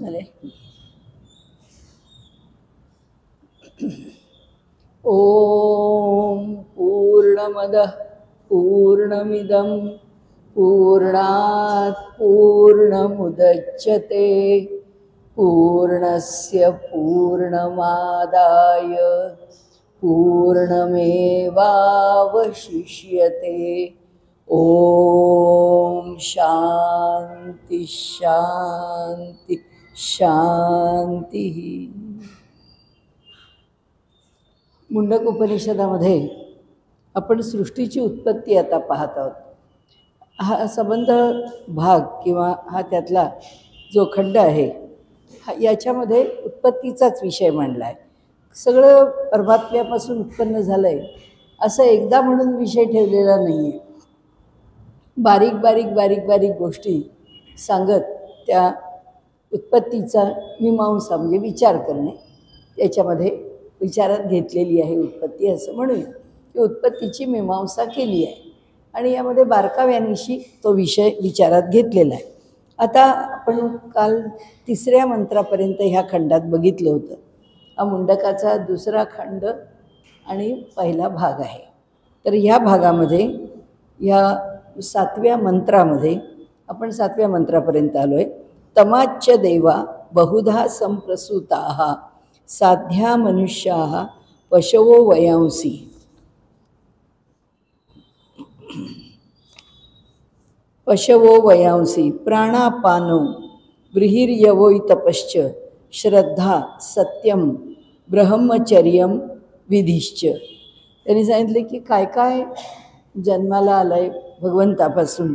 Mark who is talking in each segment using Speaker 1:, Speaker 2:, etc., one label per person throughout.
Speaker 1: झाले. ओम पूर्णमदः पूर्णमिदं पूर्णात् पूर्णमुदच्यते पूर्णस्य पूर्णमादाय पूर्णमेवावशिष्यते. ओम शांति शांति शांति. मुंडक उपनिषदामध्ये आपण सृष्टीची उत्पत्ती आता पाहत आहोत. हा संबंध भाग किंवा हा त्यातला जो खंड आहे याच्यामध्ये उत्पत्तीचाच विषय मांडला आहे. सगळं परमात्म्यापासून उत्पन्न झालं आहे असं एकदा म्हणून विषय ठेवलेला नाही आहे. बारीक बारीक बारीक बारीक गोष्टी सांगत त्या उत्पत्तीचा मीमांसा म्हणजे विचार करणे त्याच्यामध्ये विचारात घेतलेली आहे उत्पत्ती असं म्हणूया की उत्पत्तीची मीमांसा केली आहे आणि यामध्ये बारकाव्यानिशी तो विषय विचारात घेतलेला आहे. आता आपण काल 3ऱ्या मंत्रापर्यंत ह्या खंडात बघितलं होतं. हा मुंडकाचा दुसरा खंड आणि पहिला भाग आहे. तर ह्या भागामध्ये ह्या 7व्या मंत्रामध्ये आपण 7व्या मंत्रापर्यंत आलो आहे. तमाच्च देवा बहुधा संप्रसूताः साध्या मनुष्याः पशवो वयांसी. पशवो वयांसी प्राणापानो ब्रीहिर्यवोतपश्च श्रद्धा सत्यम ब्रह्मचर्यम विधिश्च. त्यांनी सांगितले की काय काय जन्माला आलंय भगवंतापासून.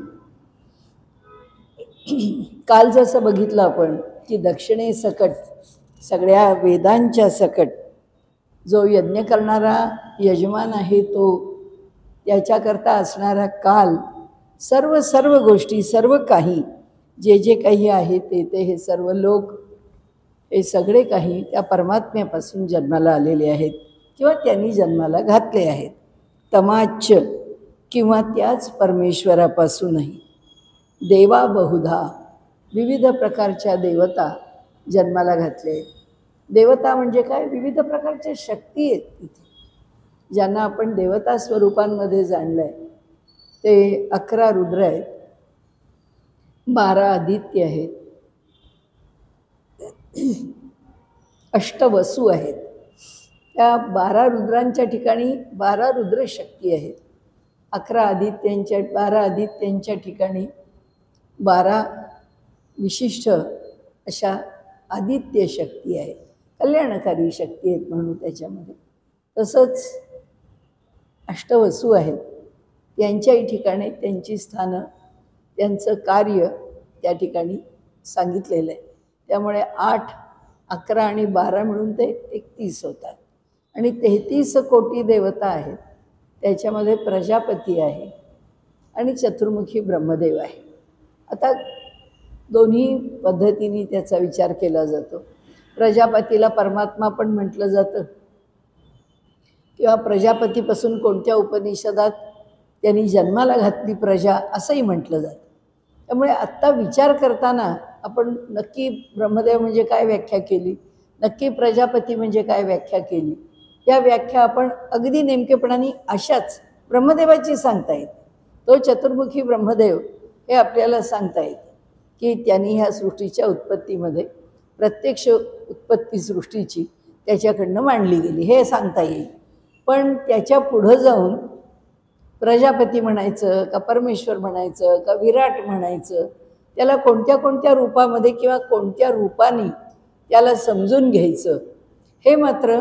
Speaker 1: काल जसं बघितलं आपण की दक्षिणेसकट सगळ्या वेदांच्या सकट जो यज्ञ करणारा यजमान आहे तो त्याच्याकरता असणारा काल सर्व गोष्टी सर्व काही जे जे काही आहे ते हे सर्व लोक हे सगळे काही त्या परमात्म्यापासून जन्माला आलेले आहेत किंवा त्यांनी जन्माला घातले आहेत. तमाच्च किंवा त्याच परमेश्वरापासूनही देवा बहुधा विविध प्रकारच्या देवता जन्माला घातले. देवता म्हणजे काय? विविध प्रकारच्या शक्ती आहेत तिथे ज्यांना आपण देवता स्वरूपांमध्ये जाणलं आहे. ते 11 रुद्र आहेत, 12 आदित्य आहेत, 8 वसू आहेत. त्या 12 रुद्रांच्या ठिकाणी 12 रुद्र शक्ती आहेत. 12 आदित्यांच्या ठिकाणी 12 विशिष्ट अशा आदित्य शक्ती आहेत, कल्याणकारी शक्ती आहेत म्हणून त्याच्यामध्ये. तसंच 8 वसू आहेत, त्यांच्याही ठिकाणी त्यांची स्थानं त्यांचं कार्य त्या ठिकाणी सांगितलेलं आहे. त्यामुळे 8, 11 आणि 12 मिळून ते 31 होतात. आणि 33 कोटी देवता आहेत. त्याच्यामध्ये प्रजापती आहे आणि चतुर्मुखी ब्रह्मदेव आहे. आता दोन्ही पद्धतीने त्याचा विचार केला जातो. प्रजापतीला परमात्मा पण म्हटलं जातं किंवा प्रजापतीपासून कोणत्या उपनिषदात त्यांनी जन्माला घातली प्रजा असंही म्हटलं जातं. त्यामुळे आत्ता विचार करताना आपण नक्की ब्रह्मदेव म्हणजे काय व्याख्या केली, नक्की प्रजापती म्हणजे काय व्याख्या केली, या व्याख्या आपण अगदी नेमकेपणाने अशाच ब्रह्मदेवाची सांगता येते. तो चतुर्मुखी ब्रह्मदेव हे आपल्याला सांगता येतं की त्यांनी ह्या सृष्टीच्या उत्पत्तीमध्ये प्रत्यक्ष उत्पत्ती सृष्टीची त्याच्याकडनं मांडली गेली हे सांगता येईल. पण त्याच्या पुढं जाऊन प्रजापती म्हणायचं का परमेश्वर म्हणायचं का विराट म्हणायचं, त्याला कोणत्या कोणत्या रूपामध्ये किंवा कोणत्या रूपाने त्याला समजून घ्यायचं हे मात्र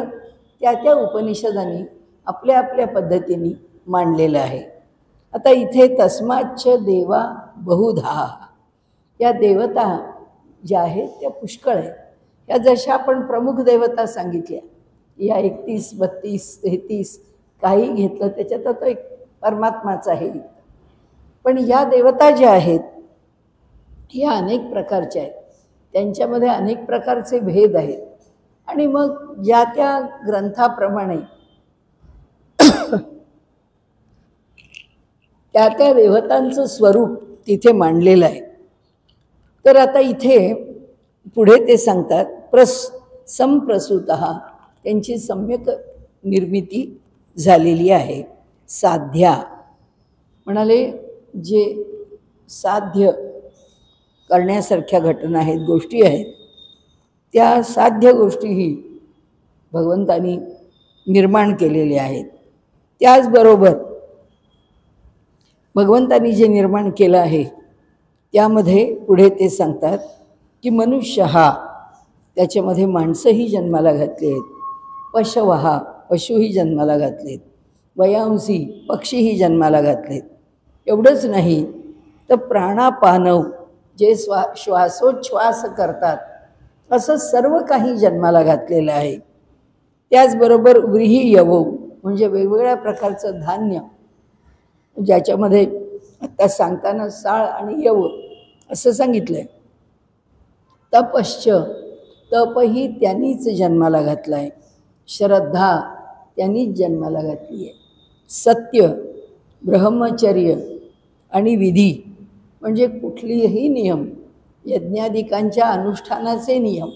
Speaker 1: त्या उपनिषदांनी आपल्या आपल्या पद्धतीने मांडलेलं आहे. आता इथे तस्माच्च देवा बहुधा, या देवता ज्या आहेत त्या पुष्कळ आहेत. या जशा आपण प्रमुख देवता सांगितल्या या 31, 32, 33 काही घेतलं त्याच्यात तो एक परमात्माच आहे. पण या देवता ज्या आहेत ह्या अनेक प्रकारच्या आहेत, त्यांच्यामध्ये अनेक प्रकारचे भेद आहेत. आणि मग ज्या त्या ग्रंथाप्रमाणे त्या त्या देवतांचं स्वरूप तिथे मांडलेलं आहे. तर आता इथे पुढे ते सांगतात संप्रसूतः त्यांची सम्यक निर्मिती झालेली आहे. साध्या म्हणाले जे साध्य करण्यासारख्या घटना आहेत, गोष्टी आहेत, त्या साध्य गोष्टीही भगवंतानी निर्माण केलेल्या आहेत. त्याचबरोबर भगवंतानी जे निर्माण केलं आहे त्यामध्ये पुढे ते सांगतात की मनुष्य हा, त्याच्यामध्ये माणसंही जन्माला घातली आहेत, पशवहा पशुही जन्माला घातलेत, वयांसी पक्षीही जन्माला घातलेत. एवढंच नाही तर प्राणापानव जे श्वासोच्छ्वास करतात असं सर्व काही जन्माला घातलेलं आहे. त्याचबरोबर व्रीही यवो म्हणजे वेगवेगळ्या प्रकारचं धान्य, ज्याच्यामध्ये आत्ता सांगताना साळ आणि यव असं सांगितलं आहे. तपश्च तपही त्यांनीच जन्माला घातला आहे. श्रद्धा त्यांनीच जन्माला घातली आहे. सत्य, ब्रह्मचर्य आणि विधी म्हणजे कुठलीही नियम, यज्ञादिकांच्या अनुष्ठानाचे नियम.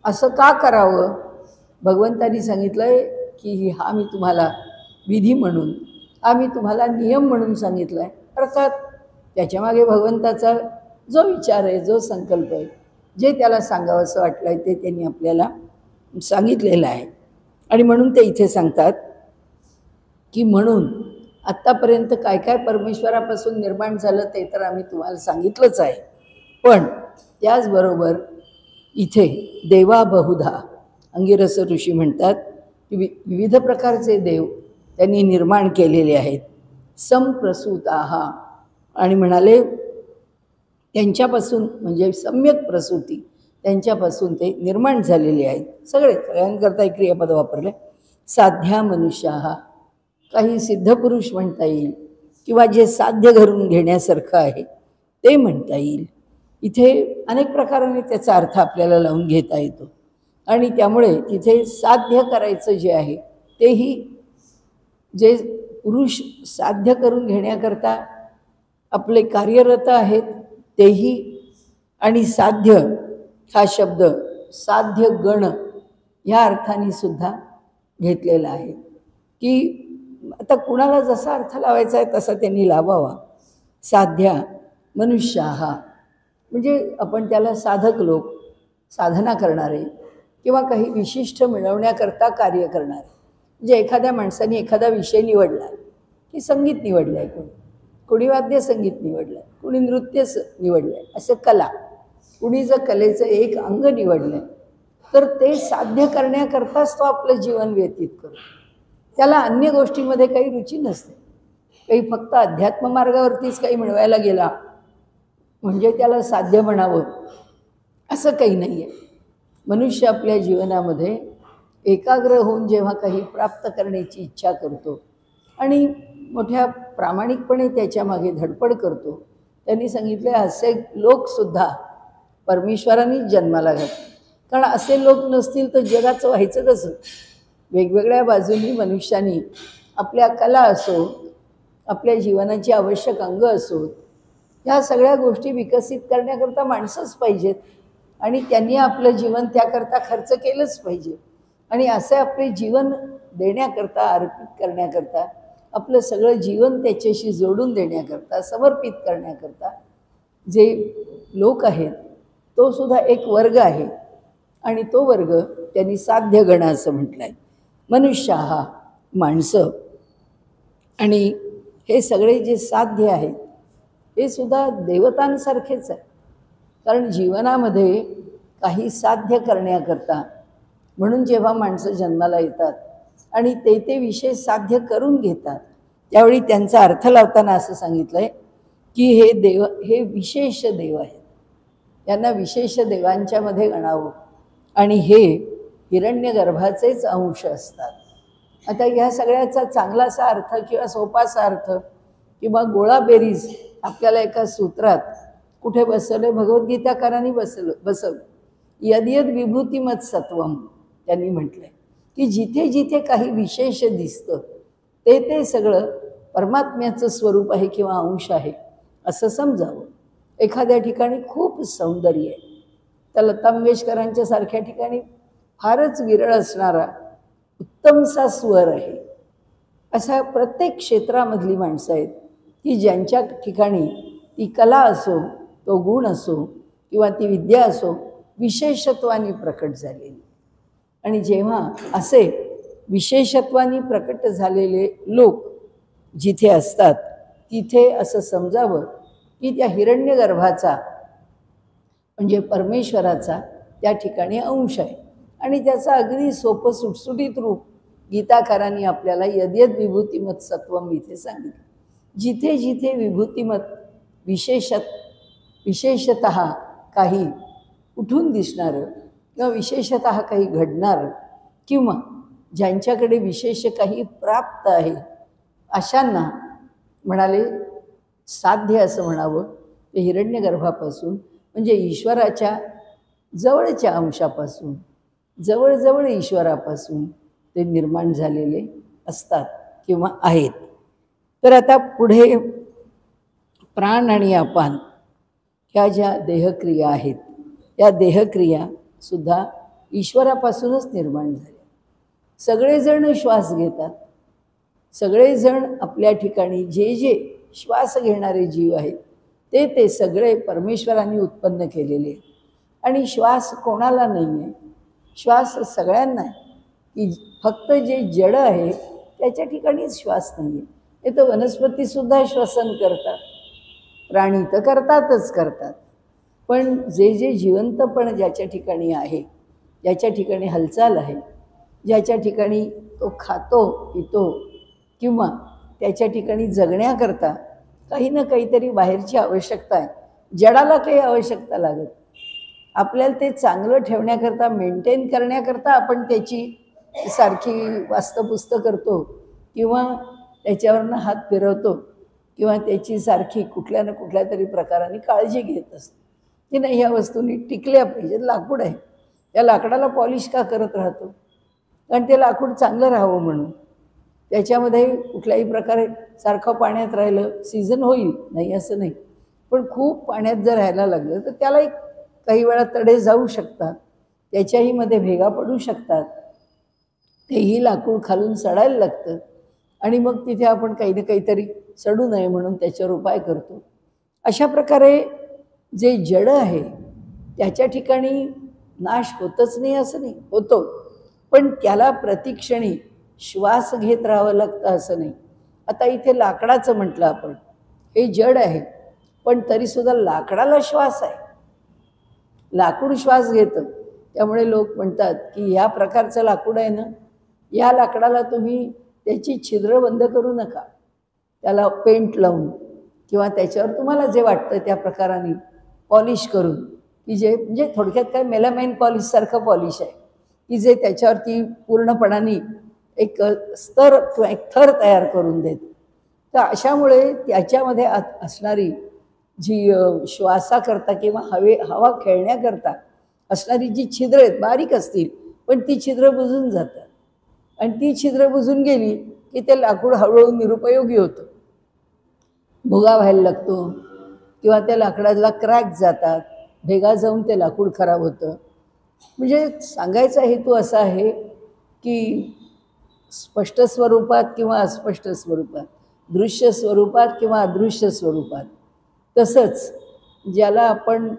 Speaker 1: असं का करावं? भगवंतानी सांगितलं आहे की हा मी तुम्हाला विधी म्हणून, हा मी तुम्हाला नियम म्हणून सांगितलं आहे. अर्थात त्याच्यामागे भगवंताचा जो विचार आहे, जो संकल्प आहे, जे त्याला सांगावं असं वाटलं आहे ते त्यांनी आपल्याला सांगितलेलं आहे. आणि म्हणून ते इथे सांगतात की म्हणून आत्तापर्यंत काय काय परमेश्वरापासून निर्माण झालं ते तर आम्ही तुम्हाला सांगितलंच आहे, पण त्याचबरोबर इथे देवा बहुधा, अंगिरस ऋषी म्हणतात की विविध प्रकारचे देव त्यांनी निर्माण केलेले आहेत. संप्रसूताहा आणि म्हणाले त्यांच्यापासून म्हणजे सम्यक प्रसूती, त्यांच्यापासून ते निर्माण झालेले आहेत. सगळ्यांकरता एक क्रियापद वापरले. साध्या मनुष्याहा, काही सिद्धपुरुष म्हणता येईल किंवा जे साध्य घडून घेण्यासारखं आहे ते म्हणता येईल. इथे अनेक प्रकाराने त्याचा अर्थ आपल्याला लावून घेता येतो. आणि त्यामुळे तिथे साध्य करायचं जे आहे तेही, जे पुरुष साध्य करून घेण्याकरता आपले कार्यरत आहेत तेही, आणि साध्य हा शब्द साध्य गण ह्या अर्थाने सुद्धा घेतलेला आहे. की आता कुणाला जसा अर्थ लावायचा आहे तसा त्यांनी लावावा. साध्या मनुष्याहा म्हणजे आपण त्याला साधक लोक, साधना करणारे किंवा काही विशिष्ट मिळवण्याकरता कार्य करणारे. म्हणजे एखाद्या माणसाने एखादा विषय निवडला की संगीत निवडलं आहे, कोणी वाद्य संगीत निवडलं आहे, कुणी नृत्य निवडलं आहे, असं कला, कुणी जर कलेचं एक अंग निवडलं आहे तर ते साध्य करण्याकरताच तो आपलं जीवन व्यतीत करतो. त्याला अन्य गोष्टींमध्ये काही रुची नसते. काही फक्त अध्यात्म मार्गावरतीच काही मिळवायला गेला म्हणजे त्याला साध्य म्हणावं असं काही नाही आहे. मनुष्य आपल्या जीवनामध्ये एकाग्र होऊन जेव्हा काही प्राप्त करण्याची इच्छा करतो आणि मोठ्या प्रामाणिकपणे त्याच्यामागे धडपड करतो, त्यांनी सांगितले असे लोकसुद्धा परमेश्वरांनीच जन्माला घातले. कारण असे लोक नसतील तर जगाचं व्हायचं कसं? वेगवेगळ्या बाजूंनी मनुष्यानी आपल्या कला असो, आपल्या जीवनाची आवश्यक अंग असोत, ह्या सगळ्या गोष्टी विकसित करण्याकरता माणसंच पाहिजेत आणि त्यांनी आपलं जीवन त्याकरता खर्च केलंच पाहिजे. आणि असे आपले जीवन देण्याकरता, अर्पित करण्याकरता, आपलं सगळं जीवन त्याच्याशी जोडून देण्याकरता, समर्पित करण्याकरता जे लोक आहेत तो सुद्धा एक वर्ग आहे. आणि तो वर्ग त्यांनी साध्य गण असं म्हटलं आहे. मनुष्य हा माणसं, आणि हे सगळे जे साध्य आहेत हे सुद्धा देवतांसारखेच आहे. कारण जीवनामध्ये काही साध्य करण्याकरता म्हणून जेव्हा माणसं जन्माला येतात आणि ते विषय साध्य करून घेतात त्यावेळी त्यांचा अर्थ लावताना असं सांगितलं आहे की हे देव हे विशेष देव आहेत, यांना विशेष देवांच्यामध्ये गणावं आणि हे हिरण्यगर्भाचेच अंश असतात. आता ह्या सगळ्याचा चांगलासा अर्थ किंवा सोपासा अर्थ किंवा गोळाबेरीज आपल्याला एका सूत्रात कुठे बसवलं, भगवद्गीताकारांनी बसवलं. यद्यद विभूतिमत सत्वम त्यांनी म्हटलंय की जिथे जिथे काही विशेष दिसतं ते सगळं परमात्म्याचं स्वरूप आहे किंवा अंश आहे असं समजावं. एखाद्या ठिकाणी खूप सौंदर्य आहे आता लता मंगेशकरांच्या सारख्या ठिकाणी फारच विरळ असणारा उत्तमसा स्वर आहे. अशा प्रत्येक क्षेत्रामधली माणसं आहेत की ज्यांच्या ठिकाणी ती कला असो, तो गुण असो किंवा ती विद्या असो, विशेषत्वाने प्रकट झालेली. आणि जेव्हा असे विशेषत्वाने प्रकट झालेले लोक जिथे असतात तिथे असं समजावं की त्या हिरण्यगर्भाचा म्हणजे परमेश्वराचा त्या ठिकाणी अंश आहे. आणि त्याचं अगदी सोपं सुटसुटीत रूप गीताकारांनी आपल्याला यद्यद विभूतिमत सत्वम इथे सांगितलं. जिथे जिथे विभूतिमत विशेषतः काही उठून दिसणारं किंवा विशेषतः काही घडणारं किंवा ज्यांच्याकडे विशेष काही प्राप्त आहे अशांना म्हणाले साध्य असं म्हणावं ते हिरण्यगर्भापासून म्हणजे ईश्वराच्या जवळच्या अंशापासून जवळजवळ ईश्वरापासून ते निर्माण झालेले असतात किंवा आहेत. तर आता पुढे प्राण आणि अपान ह्या ज्या देहक्रिया आहेत त्या देहक्रियासुद्धा ईश्वरापासूनच निर्माण झाल्या. सगळेजण श्वास घेतात, सगळेजण आपल्या ठिकाणी जे जे श्वास घेणारे जीव आहेत ते सगळे परमेश्वरांनी उत्पन्न केलेले आहेत. आणि श्वास कोणाला नाही आहे, श्वास सगळ्यांना आहे. की फक्त जे जड आहे त्याच्या ठिकाणीच श्वास नाही आहे. हे तर वनस्पतीसुद्धा श्वसन करतात, प्राणी तर करतात, पण जे जे जिवंतपण ज्याच्या ठिकाणी आहे, ज्याच्या ठिकाणी हालचाल आहे, ज्याच्या ठिकाणी तो खातो पितो किंवा त्याच्या ठिकाणी जगण्याकरता काही ना काहीतरी बाहेरची आवश्यकता आहे. जडाला काही आवश्यकता लागत, आपल्याला ते चांगलं ठेवण्याकरता मेंटेन करण्याकरता आपण त्याची सारखी वास्तपुस्त करतो किंवा त्याच्यावरनं हात फिरवतो किंवा त्याची सारखी कुठल्या ना कुठल्या तरी प्रकाराने काळजी घेत असतो की नाही ह्या वस्तूंनी टिकल्या पाहिजेत. लाकूड आहे, त्या लाकडाला पॉलिश का करत राहतो? कारण ते लाकूड चांगलं राहावं म्हणून. त्याच्यामध्ये कुठल्याही प्रकारे सारखं पाण्यात राहिलं सीझन होईल नाही असं नाही, पण खूप पाण्यात जर राहायला लागलं तर त्याला एक काही वेळा तडे जाऊ शकतात, त्याच्याही मध्ये भेगा पडू शकतात, तेही लाकूड खालून सडायला लागतं आणि मग तिथे आपण काही ना काहीतरी सडू नये म्हणून त्याच्यावर उपाय करतो. अशा प्रकारे जे जड आहे त्याच्या ठिकाणी नाश होतच नाही असं नाही, होतो, पण त्याला प्रतिक्षणी श्वास घेत राहावं लागतं असं नाही. आता इथे लाकडाचं म्हटलं आपण, हे जड आहे पण तरीसुद्धा लाकडाला श्वास आहे, लाकूड श्वास घेतं. त्यामुळे लोक म्हणतात की ह्या प्रकारचं लाकूड आहे ना, या लाकडाला तुम्ही त्याची छिद्र बंद करू नका, त्याला पेंट लावून किंवा त्याच्यावर तुम्हाला जे वाटतं त्या प्रकाराने पॉलिश करून, की जे म्हणजे थोडक्यात काय मेलामाइन पॉलिशसारखं पॉलिश आहे की जे त्याच्यावरती पूर्णपणाने एक स्तर किंवा एक थर तयार करून देतं. तर अशामुळे त्याच्यामध्ये असणारी जी श्वासाकरता किंवा हवा खेळण्याकरता असणारी जी छिद्र आहेत बारीक असतील पण ती छिद्र बुजून जातात आणि ती छिद्र बुजून गेली की ते लाकूड हळूहळू निरुपयोगी होतं, भुगा व्हायला लागतो किंवा त्या लाकडाला क्रॅक जातात, भेगा जाऊन ते लाकूड खराब होतं. म्हणजे सांगायचा हेतू असा आहे की स्पष्ट स्वरूपात किंवा अस्पष्ट स्वरूपात, दृश्य स्वरूपात किंवा अदृश्य स्वरूपात, तसंच ज्याला आपण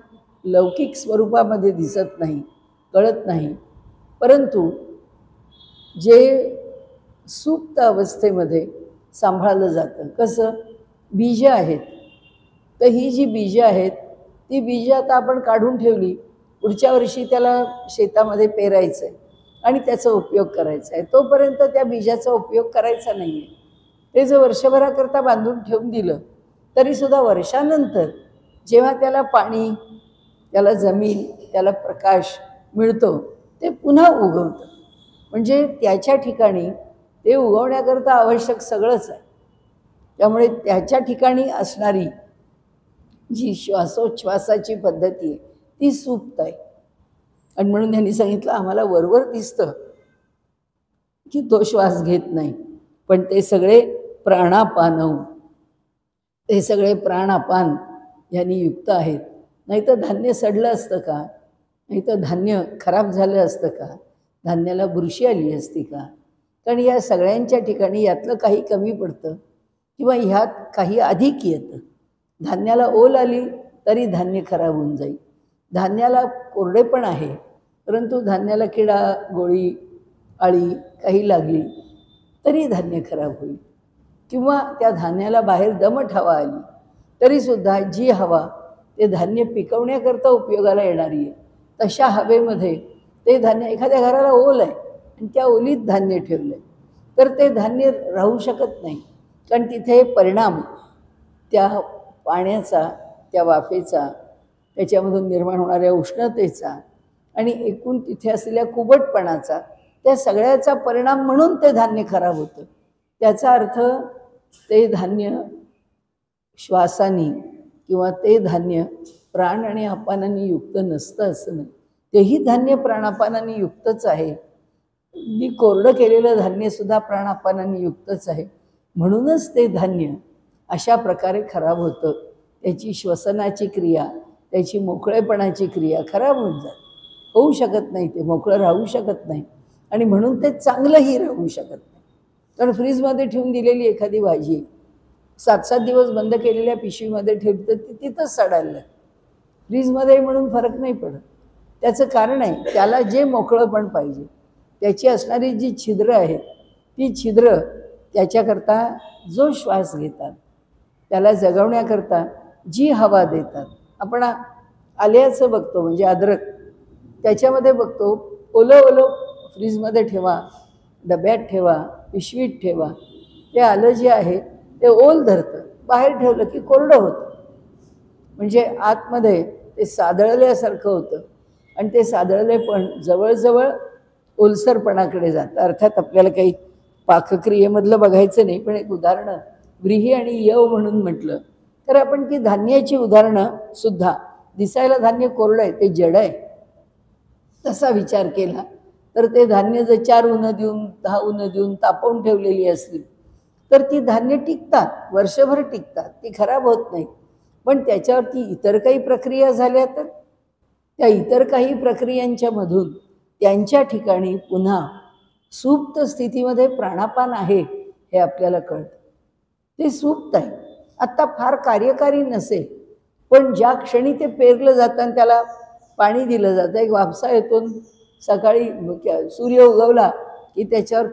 Speaker 1: लौकिक स्वरूपामध्ये दिसत नाही, कळत नाही, परंतु जे सुप्त अवस्थेमध्ये सांभाळलं जातं. कसं? बीजं आहेत, तर ही जी बीजं आहेत ती बीजं आता आपण काढून ठेवली, पुढच्या वर्षी त्याला शेतामध्ये पेरायचं आहे आणि त्याचा उपयोग करायचा आहे. तोपर्यंत त्या बीजाचा उपयोग करायचा नाही आहे. ते जर वर्षभराकरता बांधून ठेवून दिलं तरीसुद्धा वर्षानंतर जेव्हा त्याला पाणी, त्याला जमीन, त्याला प्रकाश मिळतो ते पुन्हा उगवतं. म्हणजे त्याच्या ठिकाणी ते उगवण्याकरता आवश्यक सगळंच आहे. त्यामुळे त्याच्या ठिकाणी असणारी जी श्वासोच्छ्वासाची पद्धती आहे ती सुप्त आहे. आणि म्हणून त्यांनी सांगितलं आम्हाला वरवर दिसतं की तो श्वास घेत नाही, पण ते सगळे प्राणापान, ते सगळे प्राणापान यांनी युक्त आहेत. नाही तर धान्य सडलं असतं का? नाही तर धान्य खराब झालं असतं का, धान्याला बुरशी आली असती का? कारण या सगळ्यांच्या ठिकाणी यातलं काही कमी पडतं किंवा ह्यात काही अधिक येतं. धान्याला ओल आली तरी धान्य खराब होऊन जाईल. धान्याला कोरडे पण आहे, परंतु धान्याला किडा गोळी आळी काही लागली तरी धान्य खराब होईल. किंवा त्या धान्याला बाहेर दमट हवा आली तरीसुद्धा जी हवा ते धान्य पिकवण्याकरता उपयोगाला येणारी आहे, तशा हवेमध्ये ते धान्य, एखाद्या घराला ओल आहे आणि त्या ओलीत धान्य ठेवलं आहे तर ते धान्य राहू शकत नाही. कारण तिथे परिणाम त्या पाण्याचा, त्या वाफेचा, त्याच्यामधून निर्माण होणाऱ्या उष्णतेचा आणि एकूण तिथे असलेल्या कुबटपणाचा, त्या सगळ्याचा परिणाम म्हणून ते धान्य खराब होतं. त्याचा अर्थ ते धान्य श्वासानी किंवा ते धान्य प्राण आणि अपानाने युक्त नसतं असं नाही. तेही धान्य प्राणापानाने युक्तच आहे. मी कोरडं केलेलं धान्यसुद्धा प्राणापानाने युक्तच आहे. म्हणूनच ते धान्य अशा प्रकारे खराब होतं. त्याची श्वसनाची क्रिया, त्याची मोकळेपणाची क्रिया खराब होऊन जाते. होऊ शकत नाही, ते मोकळं राहू शकत नाही आणि म्हणून ते चांगलंही राहू शकत नाही. कारण फ्रीजमध्ये ठेवून दिलेली एखादी भाजी 7-7 दिवस बंद केलेल्या पिशवीमध्ये ठेवली तर ती तिथंच सडायला लागते. फ्रीजमध्ये म्हणून फरक नाही पडत. त्याचं कारण आहे त्याला जे मोकळंपण पाहिजे, त्याची असणारी जी छिद्र आहेत ती छिद्र त्याच्याकरता जो श्वास घेतात, त्याला जगवण्याकरता जी हवा देतात. आपण आल्याचं बघतो, म्हणजे अद्रक, त्याच्यामध्ये बघतो ओलं ओलं फ्रीजमध्ये ठेवा, डब्यात ठेवा, पिशवीत ठेवा, ते आलं जे आहे ते ओल धरतं. बाहेर ठेवलं की कोरडं होतं, म्हणजे आतमध्ये ते सादळल्यासारखं होतं आणि ते सादळलेपण जवळजवळ ओलसरपणाकडे जातं. अर्थात आपल्याला काही पाकक्रियेमधलं बघायचं नाही, पण एक उदाहरणं व्रीही आणि यव म्हणून म्हटलं तर आपण ती धान्याची उदाहरणं सुद्धा, दिसायला धान्य कोरडं आहे, ते जड आहे, तसा विचार केला तर ते धान्य जर 4 उन्हं देऊन 10 उन्हं देऊन तापवून ठेवलेली असली तर ती धान्य टिकतात, वर्षभर टिकतात, ती खराब होत नाही. पण त्याच्यावरती इतर काही प्रक्रिया झाल्या तर त्या इतर काही प्रक्रियांच्या मधून त्यांच्या ठिकाणी पुन्हा सुप्त स्थितीमध्ये प्राणापान आहे हे आपल्याला कळतं. ते सुप्त आहे, आत्ता फार कार्यकारी नसेल, पण ज्या क्षणी ते पेरलं जातं आणि त्याला पाणी दिलं जातं, एक वापसा येतो, सकाळी सूर्य उगवला की त्याच्यावर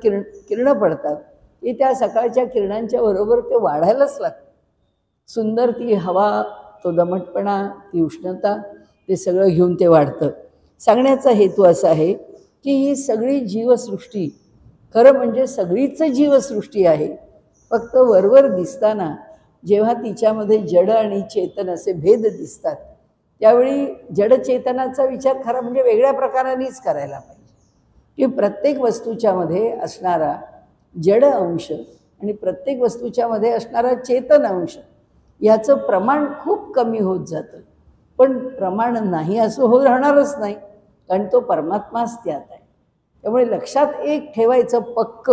Speaker 1: किरणं पडतात, की त्या सकाळच्या किरणांच्या बरोबर ते वाढायलाच लागतं. सुंदर ती हवा, तो दमटपणा, ती उष्णता, ते सगळं घेऊन ते वाढतं. सांगण्याचा हेतू असा आहे की ही सगळी जीवसृष्टी खरं म्हणजे सगळीच जीवसृष्टी आहे. फक्त वरवर दिसताना जेव्हा तिच्यामध्ये जड आणि चेतन असे भेद दिसतात त्यावेळी जडचेतनाचा विचार खरा म्हणजे वेगळ्या प्रकारानेच करायला पाहिजे. की प्रत्येक वस्तूच्यामध्ये असणारा जड अंश आणि प्रत्येक वस्तूच्यामध्ये असणारा चेतन अंश याचं प्रमाण खूप कमी होत जातं. पण प्रमाण नाही असं राहणारच नाही, कारण तो परमात्माच त्यात आहे. त्यामुळे लक्षात एक ठेवायचं पक्क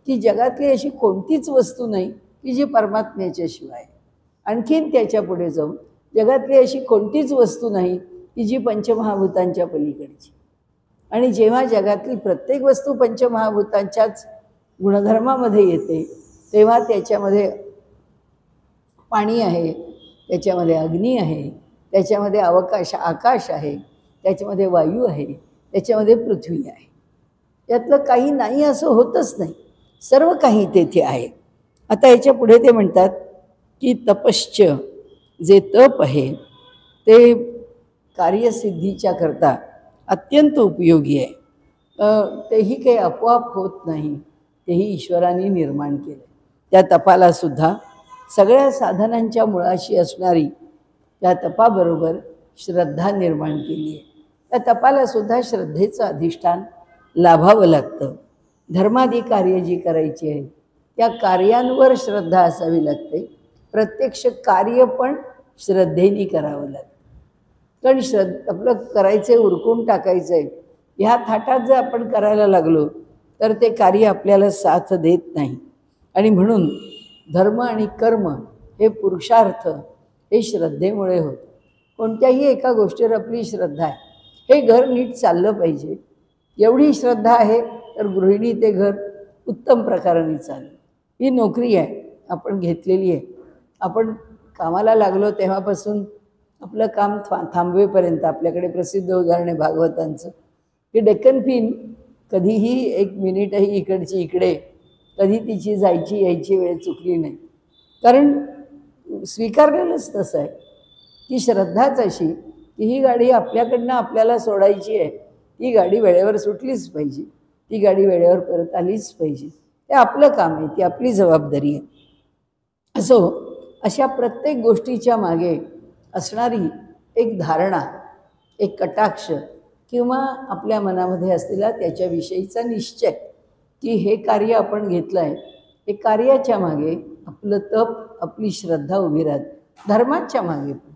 Speaker 1: की जगातली अशी कोणतीच वस्तू नाही की जी परमात्म्याच्या शिवाय. आणखीन त्याच्या पुढे जाऊन जगातली अशी कोणतीच वस्तू नाही की जी पंचमहाभूतांच्या पलीकडची. आणि जेव्हा जगातली प्रत्येक वस्तू पंचमहाभूतांच्याच गुणधर्मामध्ये येते तेव्हा त्याच्यामध्ये पाणी आहे, त्याच्यामध्ये अग्नी आहे, त्याच्यामध्ये आकाश आहे, त्याच्यामध्ये वायू आहे, त्याच्यामध्ये पृथ्वी आहे. यातलं काही नाही असं होतच नाही, सर्व काही तेथे आहे. आता याच्या पुढे ते म्हणतात की तपश्च, जे तप आहे ते कार्यसिद्धीच्या करता अत्यंत उपयोगी आहे. तेही काही आपोआप होत नाही, तेही ईश्वराने निर्माण केलं. त्या तपालासुद्धा सगळ्या साधनांच्या मुळाशी असणारी त्या तपाबरोबर श्रद्धा निर्माण केली आहे. त्या तपालासुद्धा श्रद्धेचं अधिष्ठान लाभावं लागतं. धर्मादी कार्य जी करायची आहे त्या कार्यांवर श्रद्धा असावी लागते. प्रत्यक्ष कार्य पण श्रद्धेने करावं लागतं. कारण आपलं करायचं आहे, उरकून टाकायचं आहे, ह्या थाटात जर आपण करायला लागलो तर ते कार्य आपल्याला साथ देत नाही. आणि म्हणून धर्म आणि कर्म हे पुरुषार्थ हे श्रद्धेमुळे होतं. कोणत्याही एका गोष्टीवर आपली श्रद्धा आहे हे घर नीट चाललं पाहिजे. एवढी श्रद्धा आहे तर गृहिणी ते घर उत्तम प्रकाराने चालेल. ही नोकरी आहे, आपण घेतलेली आहे. आपण कामाला लागलो तेव्हापासून आपलं काम थांबवेपर्यंत आपल्याकडे प्रसिद्ध उदाहरण आहे भागवतांचं, की डेक्कन क्वीन कधीही एक मिनिटही इकडची इकडे कधी तिची जायची यायची वेळ चुकली नाही. कारण स्वीकारलेलंच तसं आहे की श्रद्धाच अशी की ही गाडी आपल्याकडनं आपल्याला सोडायची आहे, ती गाडी वेळेवर सुटलीच पाहिजे, ती गाडी वेळेवर परत आलीच पाहिजे. ते आपलं काम आहे, ती आपली जबाबदारी आहे. असो, अशा प्रत्येक गोष्टीच्या मागे असणारी एक धारणा, एक कटाक्ष किंवा आपल्या मनामध्ये असलेला त्याच्याविषयीचा निश्चय की हे कार्य आपण घेतलं आहे, हे कार्याच्या मागे आपलं तप, आपली श्रद्धा उभी राहते. धर्माच्या मागे पण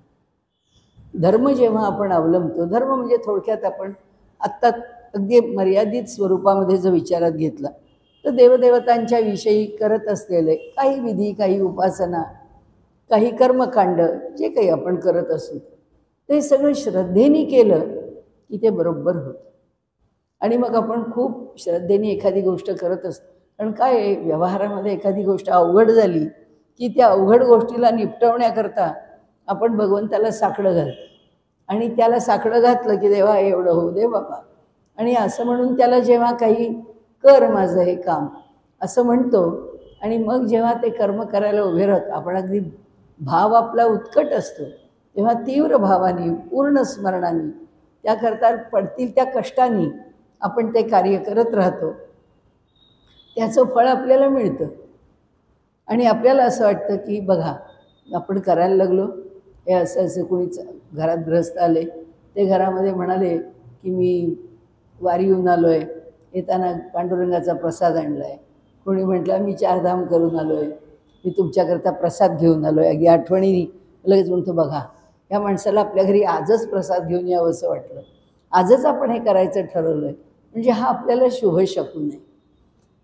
Speaker 1: धर्म जेव्हा आपण अवलंबतो, धर्म म्हणजे थोडक्यात आपण आत्ता अगदी मर्यादित स्वरूपामध्ये जर विचारात घेतला तर देवदेवतांच्या विषयी करत असलेले काही विधी, काही उपासना, काही कर्मकांड जे काही आपण करत असू ते सगळं श्रद्धेने केलं की ते बरोबर होतं. आणि मग आपण खूप श्रद्धेने एखादी गोष्ट करत असतो. कारण काय आहे, व्यवहारामध्ये एखादी गोष्ट अवघड झाली की त्या अवघड गोष्टीला निपटवण्याकरता आपण भगवंताला साकडं घालतो आणि त्याला साकडं घातलं की देवा एवढं होऊ दे बाबा, आणि असं म्हणून त्याला जेव्हा काही कर माझं हे काम असं म्हणतो आणि मग जेव्हा ते कर्म करायला उभे राहतो आपण अगदी भाव आपला उत्कट असतो तेव्हा तीव्र भावाने, पूर्ण स्मरणाने, त्याकरता पडतील त्या कष्टाने आपण ते कार्य करत राहतो. त्याचं फळ आपल्याला मिळतं आणि आपल्याला असं वाटतं की बघा आपण करायला लागलो. हे असं असं कोणी घरात ग्रस्त आले, ते घरामध्ये म्हणाले की मी वारी येऊन आलो आहे, येताना पांडुरंगाचा प्रसाद आणला आहे. कोणी म्हटलं मी चारधाम करून आलो आहे, मी तुमच्याकरता प्रसाद घेऊन आलो आहे. अगदी आठवणीने लगेच म्हणतो बघा या माणसाला आपल्या घरी आजच प्रसाद घेऊन यावं असं वाटलं, आजच आपण हे करायचं ठरवलं आहे. म्हणजे हा आपल्याला शुभ शकून आहे.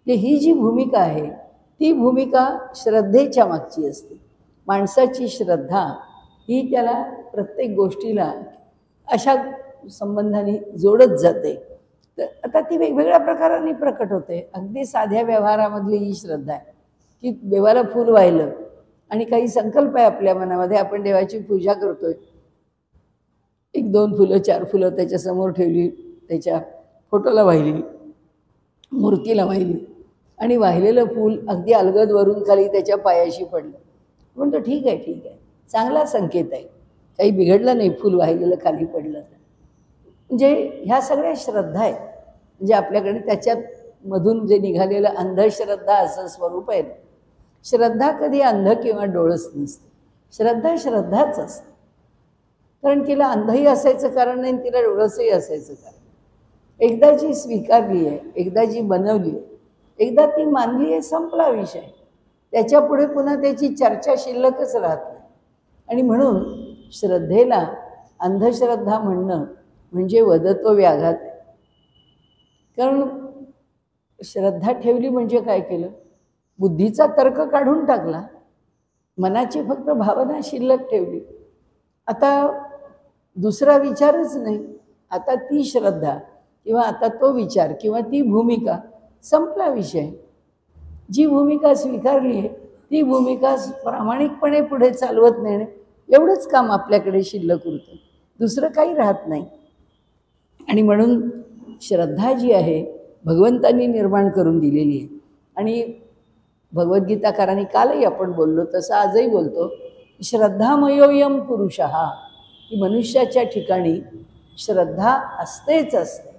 Speaker 1: की ही जी भूमिका आहे ती भूमिका श्रद्धेच्या मागची असते. माणसाची श्रद्धा ही त्याला प्रत्येक गोष्टीला अशा संबंधाने जोडत जाते. तर आता ती वेगवेगळ्या प्रकाराने प्रकट होते. अगदी साध्या व्यवहारामधली ही श्रद्धा आहे की देवाला फूल वाहिलं आणि काही संकल्प आहे आपल्या मनामध्ये, आपण देवाची पूजा करतोय, 1-2 फुलं 4 फुलं त्याच्यासमोर ठेवली, त्याच्या फोटोला वाहिली, मूर्तीला वाहिली आणि वाहिलेलं फूल अगदी अलगद वरून खाली त्याच्या पायाशी पडलं. म्हणतो ठीक आहे ठीक आहे, चांगला संकेत आहे, काही बिघडलं नाही फूल वाहिलेलं खाली पडलं तर. म्हणजे ह्या सगळ्या श्रद्धा आहेत. म्हणजे आपल्याकडे त्याच्यामधून जे निघालेलं अंधश्रद्धा असं स्वरूप आहे. श्रद्धा कधी अंध किंवा डोळस नसते, श्रद्धा श्रद्धाच असते. कारण तिला अंधही असायचं कारण नाही, तिला डोळसही असायचं कारण. एकदा जी स्वीकारली आहे, एकदा जी बनवली आहे, एकदा ती मानली आहे, संपला विषय. त्याच्यापुढे पुन्हा त्याची चर्चा शिल्लकच राहत नाही. आणि म्हणून श्रद्धेला अंधश्रद्धा म्हणणं म्हणजे वदतो व्याघात आहे. कारण श्रद्धा ठेवली म्हणजे काय केलं, बुद्धीचा तर्क काढून टाकला, मनाची फक्त भावना शिल्लक ठेवली. आता दुसरा विचारच नाही, आता ती श्रद्धा किंवा आता तो विचार किंवा ती भूमिका, संपला विषय. जी भूमिका स्वीकारली आहे ती भूमिका प्रामाणिकपणे पुढे चालवत नेणे एवढंच काम आपल्याकडे शिल्लक उरतं, दुसरं काही राहत नाही. आणि म्हणून श्रद्धा जी आहे भगवंतांनी निर्माण करून दिलेली आहे. आणि भगवद्गीताकारांनी कालही आपण बोललो तसं आजही बोलतो, श्रद्धामयोयम पुरुषः, की मनुष्याच्या ठिकाणी श्रद्धा असतेच असते.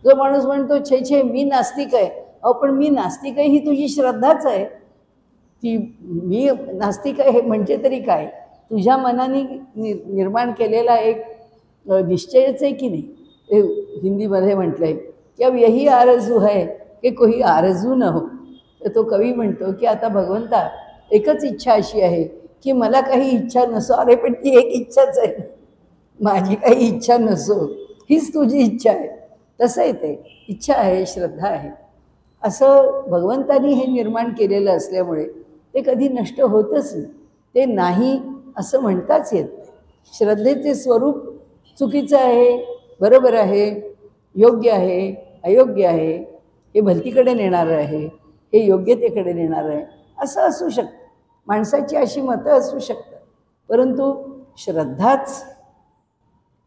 Speaker 1: जो माणूस म्हणतो छे छे मी नास्तिक आहे, अहो पण मी नास्तिक आहे ही तुझी श्रद्धाच आहे. ती मी नास्तिक आहे हे म्हणजे तरी काय, तुझ्या मनाने निर्माण केलेला एक निश्चयच आहे की नाही. ते हिंदीमध्ये म्हटलं आहे की अब यही आरजू है की कोई आरजू न हो. तर तो कवी म्हणतो की आता भगवंता एकच इच्छा अशी आहे की मला काही इच्छा नसो. अरे पण ती एक इच्छाच आहे, माझी काही इच्छा नसो हीच तुझी इच्छा आहे. तसं आहे ते, इच्छा आहे, श्रद्धा आहे. असं भगवंतानी हे निर्माण केलेलं असल्यामुळे ते कधी नष्ट होतच नाही. ते नाही असं म्हणताच येत नाही. श्रद्धेचे स्वरूप चुकीचं आहे बरोबर आहे, योग्य आहे, अयोग्य आहे, हे भलतीकडे नेणारं आहे, हे योग्यतेकडे नेणारं आहे, असं असू शकतं. माणसाची अशी मतं असू शकतात. परंतु श्रद्धाच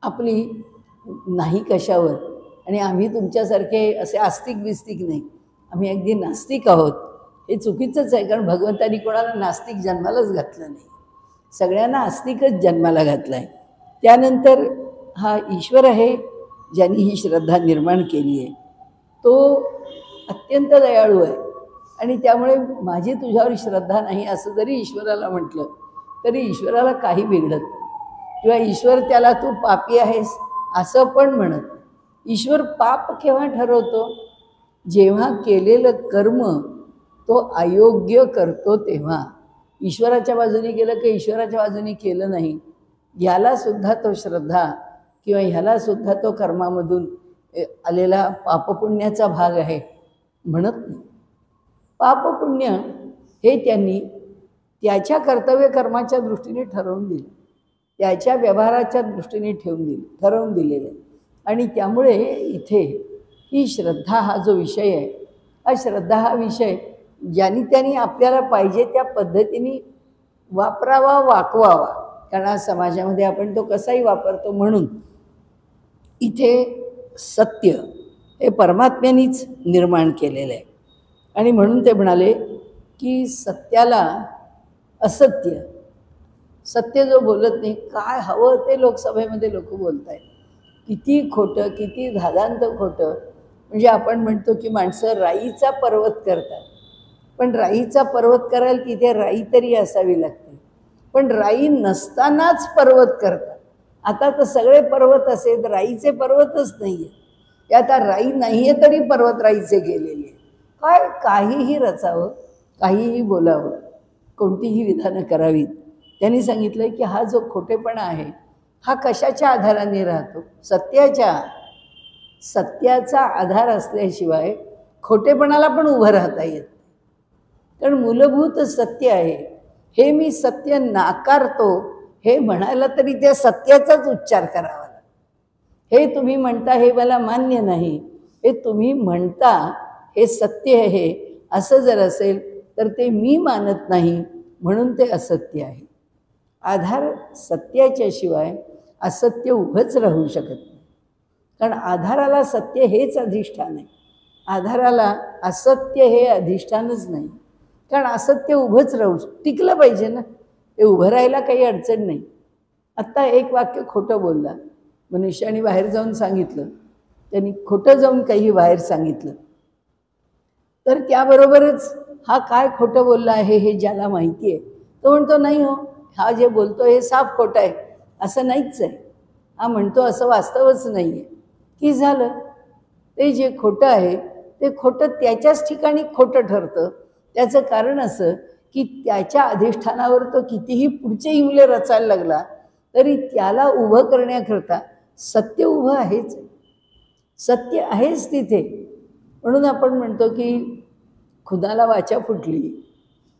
Speaker 1: आपली नाही कशावर. आणि आम्ही तुमच्यासारखे असे आस्तिक बिस्तिक नाही, आम्ही अगदी नास्तिक आहोत. हे चुकीचंच आहे, कारण भगवंतानी कोणाला नास्तिक जन्मालाच घातलं नाही, सगळ्यांना आस्तिकच जन्माला घातला आहे. त्यानंतर हा ईश्वर आहे ज्यांनी ही श्रद्धा निर्माण केली आहे, तो अत्यंत दयाळू आहे. आणि त्यामुळे माझी तुझ्यावर श्रद्धा नाही असं जरी ईश्वराला म्हटलं तरी ईश्वराला काही बिघडत नाही, किंवा ईश्वर त्याला तू पापी आहेस असं पण म्हणत नाही. ईश्वर पाप केव्हा ठरवतो? जेव्हा केलेलं कर्म तो अयोग्य करतो तेव्हा. ईश्वराच्या बाजूने केलं की ईश्वराच्या बाजूने केलं नाही, ह्यालासुद्धा तो श्रद्धा किंवा ह्यालासुद्धा तो कर्मामधून आलेला पापपुण्याचा भाग आहे म्हणत नाही. पापपुण्य हे त्यांनी त्याच्या कर्तव्य कर्माच्या दृष्टीने ठरवून दिलं, त्याच्या व्यवहाराच्या दृष्टीने ठरवून दिलेलं आहे. आणि त्यामुळे इथे ही श्रद्धा हा जो विषय आहे, हा श्रद्धा हा विषय ज्यांनी त्यांनी आपल्याला पाहिजे त्या पद्धतीने वापरावा, वाकवावा. कारण आज समाजामध्ये आपण तो कसाही वापरतो. म्हणून इथे सत्य हे परमात्म्यानीच निर्माण केलेलं आहे. आणि म्हणून ते म्हणाले की सत्याला असत्य, सत्य जो बोलत नाही, काय हवं ते लोकसभेमध्ये लोक बोलत आहेत, किती खोटं, किती धादांत खोटं. म्हणजे आपण म्हणतो की माणसं राईचा पर्वत करतात, पण राईचा पर्वत करायला तिथे राई तरी असावी लागते, पण राई नसतानाच पर्वत करतात. आता तर सगळे पर्वत असेल, राईचे पर्वतच नाही आहे. आता राई नाही आहे तरी पर्वत राईचे गेलेले आहे. काय काहीही रचावं, काहीही बोलावं, कोणतीही विधानं करावीत. त्यांनी सांगितलं की हा जो खोटेपणा आहे हा कशाच्या आधाराने राहतो? सत्याचा आधार असल्याशिवाय खोटेपणाला पण उभं राहता येत. कारण मूलभूत सत्य आहे. हे मी सत्य नाकारतो हे म्हणायला तरी त्या सत्याचाच उच्चार करावा लागतो. हे तुम्ही म्हणता हे मला मान्य नाही, हे तुम्ही म्हणता हे सत्य आहे असं जर असेल तर ते मी मानत नाही, म्हणून ते असत्य आहे. आधार सत्याच्या शिवाय असत्य उभंच राहू शकत नाही. कारण आधाराला सत्य हेच अधिष्ठान आहे, आधाराला असत्य हे अधिष्ठानच नाही. कारण असत्य उभंच राहू टिकलं पाहिजे ना, ते उभं राहायला काही अडचण नाही. आत्ता एक वाक्य खोटं बोलला मनुष्याने, बाहेर जाऊन सांगितलं, त्यांनी खोटं जाऊन काही बाहेर सांगितलं, तर त्याबरोबरच हा काय खोटं बोलला आहे हे ज्याला माहिती आहे तो म्हणतो नाही हो, हा जे बोलतो हे साफ खोटं आहे, असं नाहीच आहे, हा म्हणतो असं वास्तवच नाही आहे. की झालं, ते जे खोटं आहे ते खोटं त्याच्याच ठिकाणी खोटं ठरतं. त्याचं कारण असं की त्याच्या अधिष्ठानावर तो कितीही पुढचे इमले रचायला लागला तरी त्याला उभं करण्याकरता सत्य उभं आहेच, सत्य आहेच तिथे. म्हणून आपण म्हणतो की खुनाला वाचा फुटली,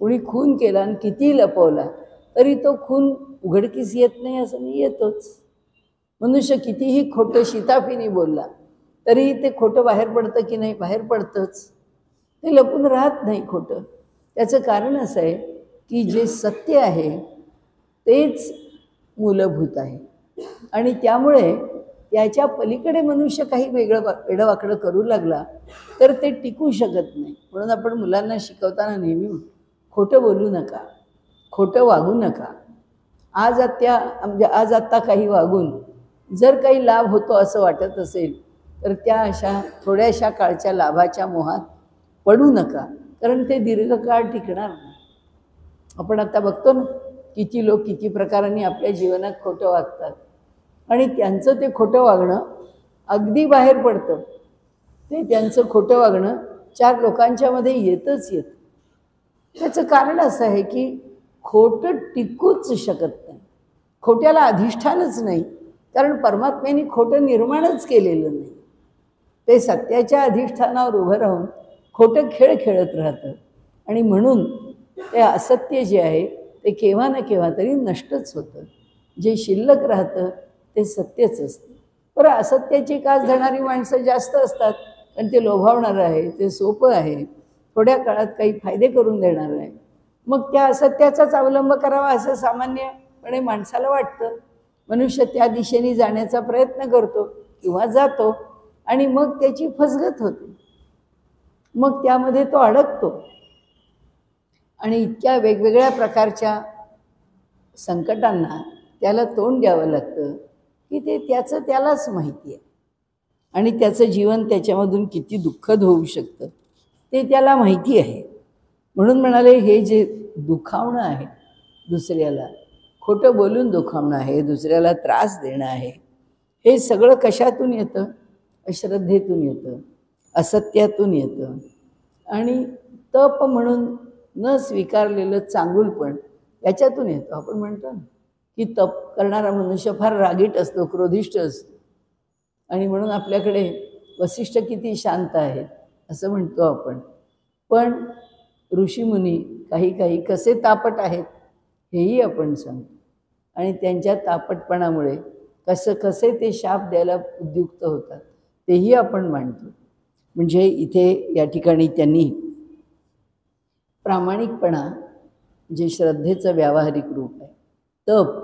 Speaker 1: कुणी खून केला आणि कितीही लपवला तरी तो खून उघडकीस येत नाही असं नाही, येतोच. मनुष्य कितीही खोटं शिताफीने बोलला तरी ते खोटं बाहेर पडतं की नाही? बाहेर पडतंच, ते लपून राहत नाही खोटं. त्याचं कारण असं आहे की जे सत्य आहे तेच मूलभूत आहे. आणि त्यामुळे त्याच्या पलीकडे मनुष्य काही वेडवाकडं करू लागला तर ते टिकू शकत नाही. म्हणून आपण मुलांना शिकवताना नेहमी खोटं बोलू नका, खोटं वागू नका. आज आत्ता काही वागून जर काही लाभ होतो असं वाटत असेल तर त्या अशा थोड्याशा काळच्या लाभाच्या मोहात पडू नका, कारण ते दीर्घकाळ टिकणार नाही. आपण आता बघतो ना, किती लोक किती प्रकारांनी आपल्या जीवनात खोटं वागतात आणि त्यांचं ते खोटं वागणं अगदी बाहेर पडतं. ते त्यांचं खोटं वागणं 4 लोकांच्यामध्ये येतच येतं. त्याचं कारण असं आहे की खोटं टिकूच शकत नाही, खोट्याला अधिष्ठानच नाही. कारण परमात्म्याने खोटं निर्माणच केलेलं नाही, ते सत्याच्या अधिष्ठानावर उभं राहून खोटं खेळ खेळत राहतं. आणि म्हणून ते असत्य जे आहे ते केव्हा ना केव्हा तरी नष्टच होतं. जे शिल्लक राहतं ते सत्यच असतं. बरं, असत्याची कास धरणारी माणसं जास्त असतात, कारण ते लोभावणारं आहे, ते सोपं आहे, थोड्या काळात काही फायदे करून देणार आहे. मग त्या असत्याचाच अवलंब करावा असं सामान्यपणे माणसाला वाटतं. मनुष्य त्या दिशेने जाण्याचा प्रयत्न करतो किंवा जातो आणि मग त्याची फसगत होते, मग त्यामध्ये तो अडकतो आणि इतक्या वेगवेगळ्या प्रकारच्या संकटांना त्याला तोंड द्यावं लागतं की ते त्याचं त्यालाच माहिती आहे आणि त्याचं जीवन त्याच्यामधून किती दुःखद होऊ शकतं ते त्याला माहिती आहे. म्हणून म्हणाले, हे जे दुखावणं आहे दुसऱ्याला, खोटं बोलून दुखावणं आहे, दुसऱ्याला त्रास देणं आहे, हे सगळं कशातून येतं? अश्रद्धेतून येतं, असत्यातून येतं आणि तप म्हणून न स्वीकारलेलं चांगुलपण याच्यातून येतो. आपण म्हणतो ना की तप करणारा मनुष्य फार रागीट असतो, क्रोधिष्ठ असतो आणि म्हणून आपल्याकडे वसिष्ठ किती शांत आहेत असं म्हणतो आपण. पण ऋषीमुनी काही काही कसे तापट आहेत हेही आपण सांगतो आणि त्यांच्या तापटपणामुळे कसे ते शाप द्यायला उद्युक्त होतात तेही आपण मांडतो. म्हणजे इथे या ठिकाणी त्यांनी प्रामाणिकपणा जे श्रद्धेचं व्यावहारिक रूप आहे, तप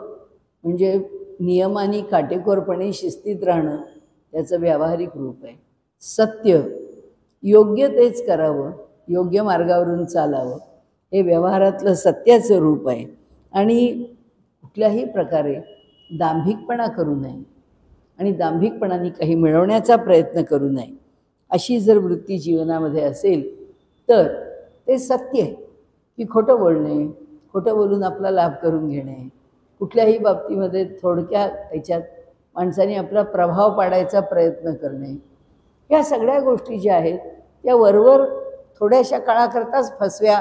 Speaker 1: म्हणजे नियमाने काटेकोरपणे शिस्तीत राहणं त्याचं व्यावहारिक रूप आहे, सत्य योग्य तेच करावं, योग्य मार्गावरून चालावं हे व्यवहारातलं सत्याचं रूप आहे आणि कुठल्याही प्रकारे दांभिकपणा करू नये आणि दांभिकपणाने काही मिळवण्याचा प्रयत्न करू नये अशी जर वृत्ती जीवनामध्ये असेल तर ते सत्य आहे की खोटं बोलणे, खोटं बोलून आपला लाभ करून घेणे, कुठल्याही बाबतीमध्ये थोडक्या ह्याच्यात माणसाने आपला प्रभाव पाडायचा प्रयत्न करणे, ह्या सगळ्या गोष्टी ज्या आहेत त्या वरवर थोड्याशा काळाकरताच फसव्या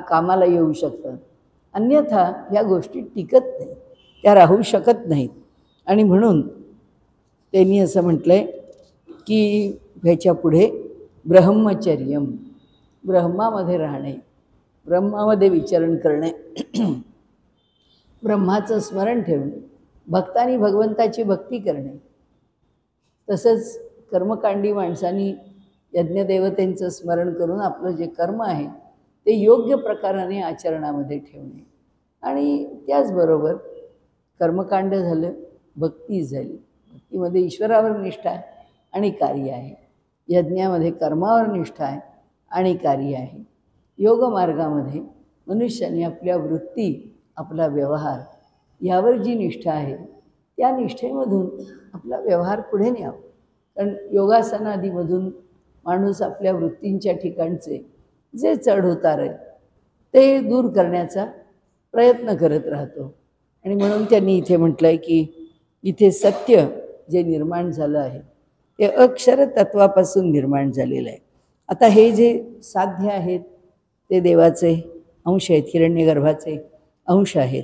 Speaker 1: कामाला येऊ शकतात, अन्यथा ह्या गोष्टी टिकत नाहीत, त्या राहू शकत नाहीत. आणि म्हणून त्यांनी असं म्हटलं आहे की ह्याच्या पुढे ब्रह्मचर्यम, ब्रह्मामध्ये राहणे, ब्रह्मामध्ये विचरण करणे, ब्रह्माचं स्मरण ठेवणे, भक्तांनी भगवंताची भक्ती करणे, तसंच कर्मकांडी माणसांनी यज्ञदेवतेंचं स्मरण करून आपलं जे कर्म आहे ते योग्य प्रकाराने आचरणामध्ये ठेवणे आणि त्याचबरोबर कर्मकांड झालं, भक्ती झाली, भक्तीमध्ये ईश्वरावर निष्ठा आहे आणि कार्य आहे, यज्ञामध्ये कर्मावर निष्ठा आहे आणि कार्य आहे, योगमार्गामध्ये मनुष्याने आपल्या वृत्ती, आपला व्यवहार यावर जी निष्ठा आहे त्या निष्ठेमधून आपला व्यवहार पुढे न्यावा. कारण योगासनादीमधून माणूस आपल्या वृत्तींच्या ठिकाणचे जे चढ उतार आहे ते दूर करण्याचा प्रयत्न करत राहतो आणि म्हणून त्यांनी इथे म्हटलं आहे की इथे सत्य जे निर्माण झालं आहे ते अक्षर तत्वापासून निर्माण झालेलं आहे. आता हे जे साध्य आहेत ते देवाचे अंश आहेत, हिरण्यगर्भाचे अंश आहेत.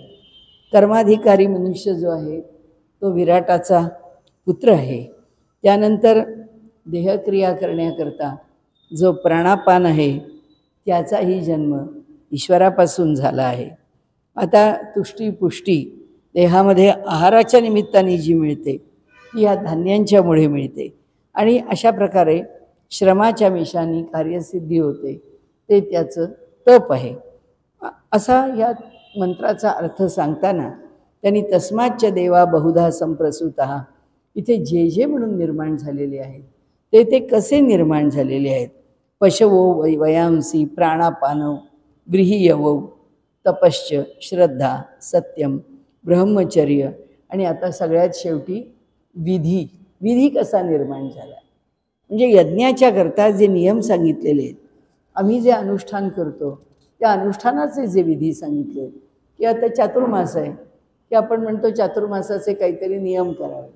Speaker 1: कर्माधिकारी मनुष्य जो आहे तो विराटाचा पुत्र आहे. त्यानंतर देहक्रिया करण्याकरता जो प्राणापान आहे त्याचाही जन्म ईश्वरापासून झाला आहे. आता तुष्टी पुष्टी देहामध्ये आहाराच्या निमित्ताने जी मिळते ती या धान्यांच्यामुळे मिळते आणि अशा प्रकारे श्रमाच्या मिशानी कार्यसिद्धी होते, ते त्याचं तप आहे. असा या मंत्राचा अर्थ सांगताना त्यांनी तस्माच्च देवा बहुधा संप्रसूतः, इथे जे जे म्हणून निर्माण झालेले आहेत ते ते कसे निर्माण झालेले आहेत. पशवो वयांसी प्राणापानव गृहीयवौ तपश्च श्रद्धा सत्यम ब्रह्मचर्य आणि आता सगळ्यात शेवटी विधी. विधी कसा निर्माण झाला म्हणजे यज्ञाच्या करता जे नियम सांगितलेले आहेत, आम्ही जे अनुष्ठान करतो त्या अनुष्ठानाचे जे विधी सांगितले आहेत की आता चातुर्मास आहे की आपण म्हणतो चातुर्मासाचे काहीतरी नियम करावे.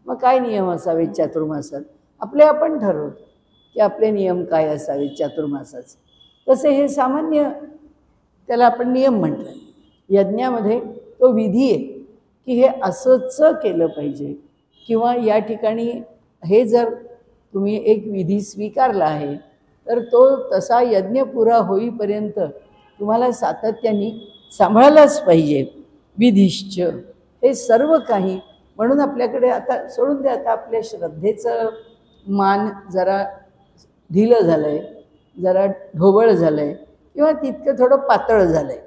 Speaker 1: मग काय नियम असावेत चातुर्मासात आपले आपण ठरवतो की आपले नियम काय असावेत चातुर्मासाचे. तसे हे सामान्य त्याला आपण नियम म्हटलं. यज्ञामध्ये तो विधी आहे की हे असंच केलं पाहिजे किंवा या ठिकाणी हे जर तुम्ही एक विधी स्वीकारला आहे तर तो तसा यज्ञ पुरा होईपर्यंत तुम्हाला सातत्याने सांभाळलाच पाहिजे. विधिश्च हे सर्व काही म्हणून आपल्याकडे आता सोडून द्या, आता आपल्या श्रद्धेचं मान जरा ढिलं झालं आहे, जरा ढोबळ झालं आहे किंवा तितकं थोडं पातळ झालं आहे.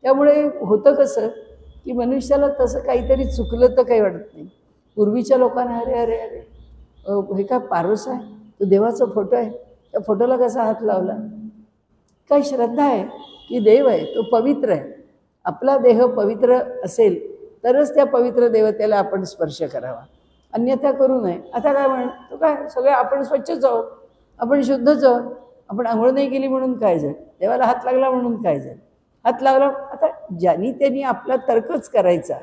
Speaker 1: त्यामुळे होतं कसं की मनुष्याला तसं काहीतरी चुकलं तर काही वाटत नाही. पूर्वीच्या लोकांना अरे अरे अरे हे काय पारोस आहे, तो देवाचा फोटो आहे, त्या फोटोला कसा हात लावला. काय श्रद्धा आहे की देव आहे, तो पवित्र आहे. आपला देह पवित्र असेल तरच त्या पवित्र देवतेला आपण स्पर्श करावा, अन्यथा करू नये. आता काय तो काय सगळे आपण स्वच्छच आहोत, आपण शुद्धच आहोत, आपण आंघोळ नाही केली म्हणून काय झालं, देवाला हात लागला म्हणून काय झालं. हात लावला, आता ज्यांनी त्यांनी आपला तर्कच करायचा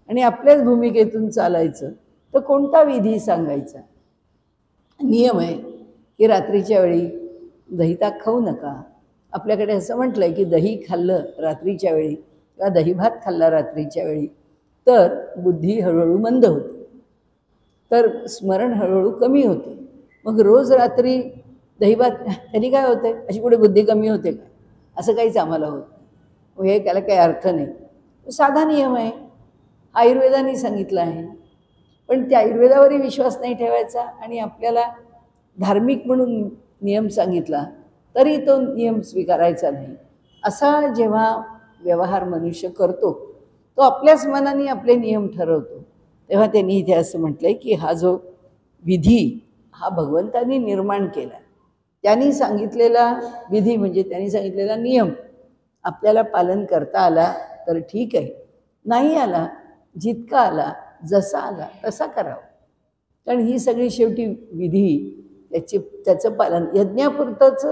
Speaker 1: आणि आपल्याच भूमिकेतून चालायचं, तर कोणता विधी सांगायचा. नियम आहे की रात्रीच्या वेळी दही ताक खाऊ नका. आपल्याकडे असं म्हटलं आहे की दही खाल्लं रात्रीच्या वेळी किंवा दही भात खाल्ला रात्रीच्या वेळी तर बुद्धी हळूहळू मंद होते, तर स्मरण हळूहळू कमी होते. मग रोज रात्री दहीभात त्यांनी काय होतं आहे, अशी कुठे बुद्धी कमी होते का, असं काहीच आम्हाला होत नाही. हे त्याला काही अर्थ नाही. साधा नियम आहे, आयुर्वेदाने सांगितलं आहे. पण त्या आयुर्वेदावरही विश्वास नाही ठेवायचा आणि आपल्याला धार्मिक म्हणून नियम सांगितला तरी तो नियम स्वीकारायचा नाही. असा जेव्हा व्यवहार मनुष्य करतो तो आपल्याच मनाने आपले नियम ठरवतो. तेव्हा त्यांनी इथे असं म्हटलं आहे की हा जो विधी हा भगवंतांनी निर्माण केला, त्यांनी सांगितलेला विधी म्हणजे त्यांनी सांगितलेला नियम आपल्याला पालन करता आला तर ठीक आहे, नाही आला, जितका आला जसा आला तसा करावा. कारण ही सगळी शेवटी विधी त्याचं पालन यज्ञापुरतंच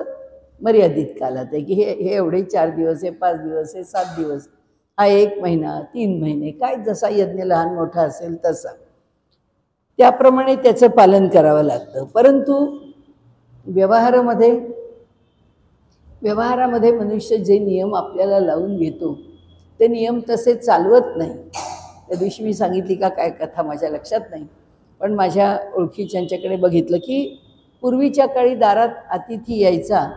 Speaker 1: मर्यादित कालात आहे की हे एवढे 4 दिवस आहे, 5 दिवस आहे, 7 दिवस, हा 1 महिना, 3 महिने, काय जसा यज्ञ लहान मोठा असेल तसा त्याप्रमाणे त्याचं पालन करावं लागतं. परंतु व्यवहारामध्ये मनुष्य जे नियम आपल्याला लावून घेतो ते नियम तसे चालवत नाही. त्या दिवशी मी सांगितली का काय कथा माझ्या लक्षात नाही, पण माझ्या ओळखीच्यांच्याकडे बघितलं की पूर्वीच्या काळी दारात अतिथी यायचा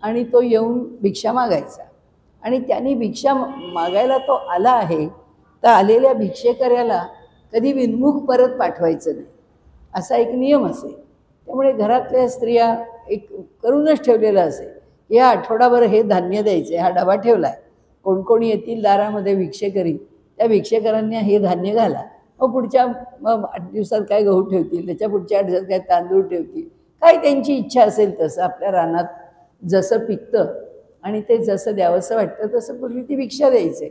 Speaker 1: आणि तो येऊन भिक्षा मागायचा आणि त्यांनी भिक्षा मागायला तो आला आहे तर आलेल्या भिक्षेकऱ्याला कधी विनमुख परत पाठवायचं नाही, असा एक नियम असे. त्यामुळे घरातल्या स्त्रिया एक करूनच ठेवलेलं असे, या आठवडाभर हे धान्य द्यायचे, हा डबा ठेवला आहे, कोण कोण येतील दारामध्ये भिक्षेकरी, त्या भिक्षेकरांना हे धान्य घाला. मग पुढच्या 8 दिवसात काय गहू ठेवतील, त्याच्या पुढच्या 8 दिवसात काय तांदूळ ठेवतील, काय त्यांची इच्छा असेल तसं आपल्या रानात जसं पिकतं आणि ते जसं द्यावंसं वाटतं तसं पूर्वी ती भिक्षा द्यायचे.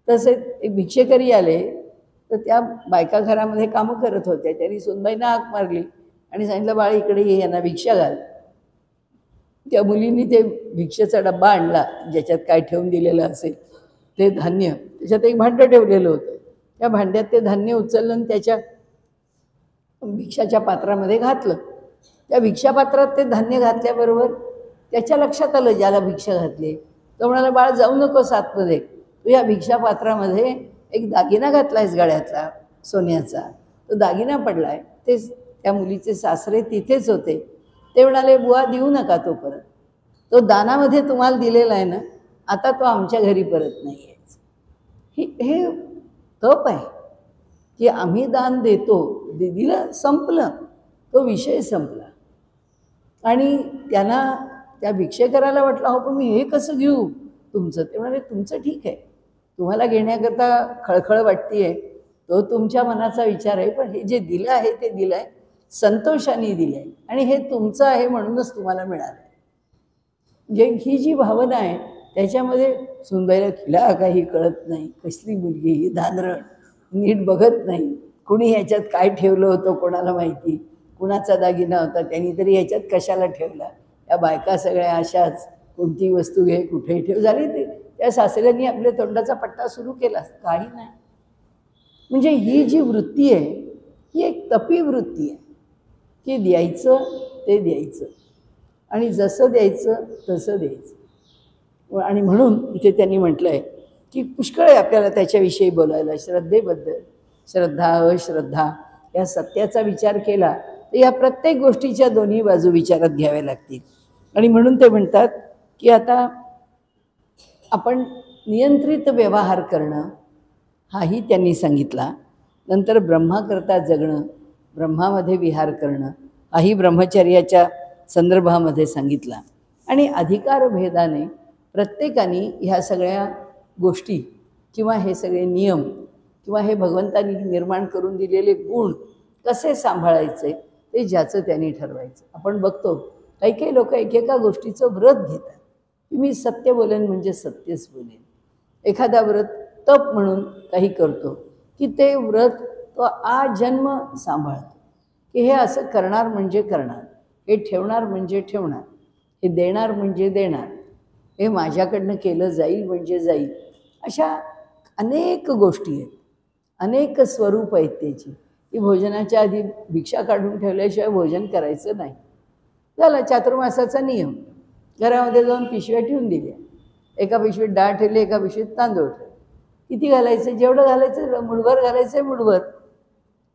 Speaker 1: तसे एक भिक्षेकरी आले तर त्या बायका घरामध्ये कामं करत होत्या, त्यांनी सुनबाईंना हाक मारली आणि सांगितलं बाळ इकडे ये, यांना भिक्षा घाल. त्या मुलींनी ते भिक्षेचा डब्बा आणला ज्याच्यात काय ठेवून दिलेलं असेल ते धान्य, त्याच्यात एक भांडं ठेवलेलं होतं, त्या भांड्यात ते धान्य उचललं आणि त्याच्या भिक्षाच्या पात्रामध्ये घातलं. त्या भिक्षापात्रात ते धान्य घातल्याबरोबर त्याच्या लक्षात आलं ज्याला भिक्षा घातली, तो म्हणाला बाळ जाऊ नकोस आतमध्ये, तू या भिक्षापात्रामध्ये एक दागिना घातला आहेस गळ्यातला सोन्याचा, तो दागिना पडला आहे. तेच त्या मुलीचे सासरे तिथेच होते, ते म्हणाले बुवा देऊ नका तो परत, तो दानामध्ये तुम्हाला दिलेला आहे ना, आता तो आमच्या घरी परत नाही यायचा. हे तप आहे की आम्ही दान देतो, दिलं संपलं, तो विषय संपला. आणि त्यांना त्या भिक्षेकराला वाटलं हो पण मी हे कसं घेऊ तुमचं, ते म्हणाले तुमचं ठीक आहे, तुम्हाला घेण्याकरता खळखळ वाटते आहे, तो तुमच्या मनाचा विचार आहे, पण हे जे दिलं आहे ते दिलं आहे संतोषाने दिलं आहे आणि हे तुमचं आहे म्हणूनच तुम्हाला मिळालं. म्हणजे ही जी भावना आहे त्याच्यामध्ये सुनबाईला खिला काही कळत नाही, कसली मुलगी ही धानरड, नीट बघत नाही, कुणी ह्याच्यात काय ठेवलं होतं कोणाला माहिती, कुणाचा दागिना होता त्यांनी तरी ह्याच्यात कशाला ठेवला. त्या बायका सगळ्या अशाच, कोणती वस्तू घे कुठे ठेव झाली. ते त्या सासऱ्यांनी आपल्या तोंडाचा पट्टा सुरू केला, काही नाही. म्हणजे ही जी वृत्ती आहे ही एक तपी वृत्ती आहे की द्यायचं ते द्यायचं आणि जसं द्यायचं तसं द्यायचं. आणि म्हणून इथे त्यांनी म्हटलं आहे की पुष्कळ आहे आपल्याला त्याच्याविषयी बोलायला, श्रद्धेबद्दल. श्रद्धा अश्रद्धा या सत्याचा विचार केला तर या प्रत्येक गोष्टीच्या दोन्ही बाजू विचारात घ्याव्या लागतील. आणि म्हणून ते म्हणतात की आता आपण नियंत्रित व्यवहार करणं हाही त्यांनी सांगितला. नंतर ब्रह्माकरता जगणं, ब्रह्मामध्ये विहार करणं हाही ब्रह्मचर्याच्या संदर्भामध्ये सांगितला. आणि अधिकारभेदाने प्रत्येकाने ह्या सगळ्या गोष्टी किंवा हे सगळे नियम किंवा हे भगवंतांनी निर्माण करून दिलेले गुण कसे सांभाळायचे ते ज्याचं त्यांनी ठरवायचं. आपण बघतो काही काही लोक एकेका गोष्टीचं व्रत घेतात की मी सत्य बोलेन म्हणजे सत्यच बोलेन. एखादा व्रत तप म्हणून काही करतो की ते व्रत तो आजन्म सांभाळतो की हे असं करणार म्हणजे करणार, हे ठेवणार म्हणजे ठेवणार, हे देणार म्हणजे देणार, हे माझ्याकडनं केलं जाईल म्हणजे जाईल. अशा अनेक गोष्टी आहेत, अनेक स्वरूप आहेत त्याची. ती भोजनाच्या आधी भिक्षा काढून ठेवल्याशिवाय भोजन करायचं नाही. झाला चातुर्मासाचा नियम. घरामध्ये जाऊन पिशव्या ठेवून दिल्या, एका पिशवीत डाळ ठेवली, एका पिशवीत तांदूळ ठेवले. किती घालायचं? जेवढं घालायचं, मुठभर घालायचं मुठभर,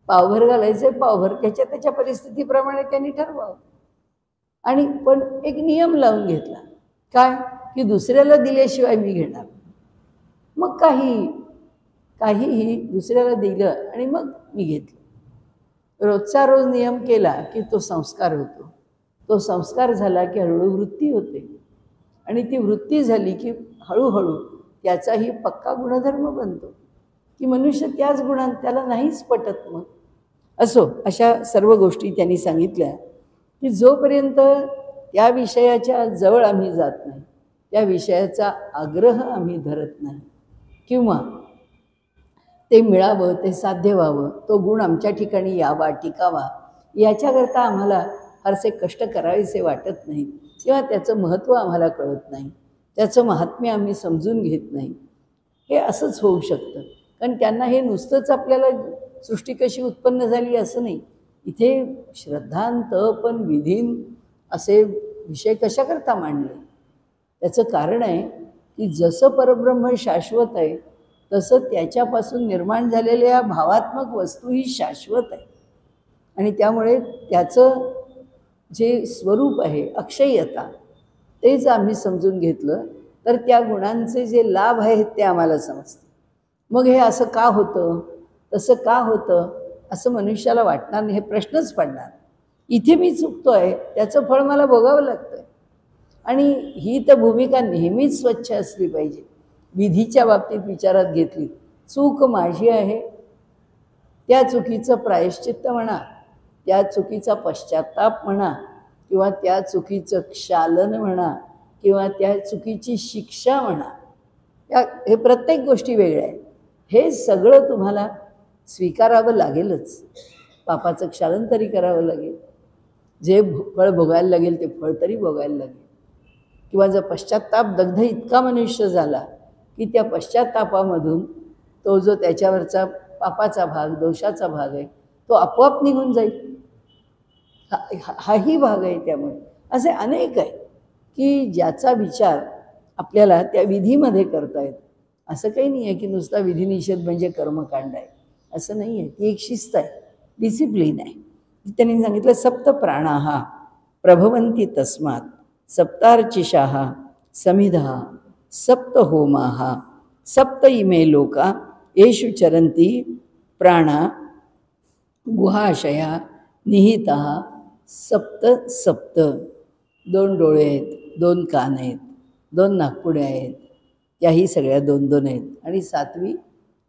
Speaker 1: पावभर घालायचं पावभर, त्याच्या परिस्थितीप्रमाणे त्यांनी ठरवावं. आणि पण एक नियम लावून घेतला काय की दुसऱ्याला दिल्याशिवाय मी घेणार. मग काहीही दुसऱ्याला दिलं आणि मग मी घेतलं. रोजचा रोज नियम केला की तो संस्कार होतो. तो संस्कार झाला की हळूहळू वृत्ती होते आणि ती वृत्ती झाली की हळूहळू त्याचाही पक्का गुणधर्म बनतो की मनुष्य त्याच गुणांत त्याला नाहीच पटत. मग असो, अशा सर्व गोष्टी त्यांनी सांगितल्या की जोपर्यंत त्या विषयाच्या जवळ आम्ही जात नाही, त्या विषयाचा आग्रह आम्ही धरत नाही किंवा ते मिळावं, ते साध्य व्हावं, तो गुण आमच्या ठिकाणी यावा, टिकावा, याच्याकरता आम्हाला फारसे कष्ट करावेसे वाटत नाही किंवा त्याचं महत्त्व आम्हाला कळत नाही, त्याचं महात्म्य आम्ही समजून घेत नाही. हे असंच होऊ शकतं. कारण त्यांना हे नुसतंच आपल्याला सृष्टी कशी उत्पन्न झाली असं नाही. इथे श्रद्धान, तपन, विधीन असे विषय कशाकरता मांडले? त्याचं कारण आहे की जसं परब्रह्म शाश्वत आहे तसं त्याच्यापासून निर्माण झालेल्या भावात्मक वस्तूही शाश्वत आहे. आणि त्यामुळे त्याचं जे स्वरूप आहे अक्षय्यता, तेच आम्ही समजून घेतलं तर त्या गुणांचे जे लाभ आहेत ते आम्हाला समजते. मग हे असं का होतं, तसं का होतं असं मनुष्याला वाटणार नाही, हे प्रश्नच पडणार. इथे मी चुकतो आहे, त्याचं फळ मला भोगावं लागतं आहे. आणि ही तर भूमिका नेहमीच स्वच्छ असली पाहिजे. विधीच्या बाबतीत विचारात घेतली, चूक माझी आहे, त्या चुकीचं प्रायश्चित्त म्हणा, त्या चुकीचा पश्चात्ताप म्हणा किंवा त्या चुकीचं क्षालन म्हणा किंवा त्या चुकीची शिक्षा म्हणा, हे प्रत्येक गोष्टी वेगळ्या आहेत. हे सगळं तुम्हाला स्वीकारावं लागेलच. पापाचं क्षालन तरी करावं लागेल, जे फळ भोगायला लागेल ते फळ तरी भोगायला लागेल. किंवा जर पश्चात्ताप दग्ध इतका मनुष्य झाला की त्या पश्चात्तापामधून तो जो त्याच्यावरचा पापाचा भाग, दोषाचा भाग आहे तो आपोआप निघून जाईल. हाही भाग आहे. त्यामुळे असे अनेक आहे की ज्याचा विचार आपल्याला त्या विधीमध्ये करता येतो. असं काही नाही आहे की नुसता विधिनिषेध म्हणजे कर्मकांड आहे, असं नाही आहे. ती एक शिस्त आहे, डिसिप्लिन आहे. त्यांनी सांगितलं सप्त प्राणाः प्रभवन्ति तस्मात् सप्तार्चिषाः समिधा सप्त होमाः सप्त इमे लोका येषु चरन्ति प्राणा गुहाशया निहितः सप्त सप्त. 2 डोळे आहेत, 2 कान आहेत, 2 नाकपुडे आहेत, त्याही सगळ्या 2-2 आहेत आणि 7वी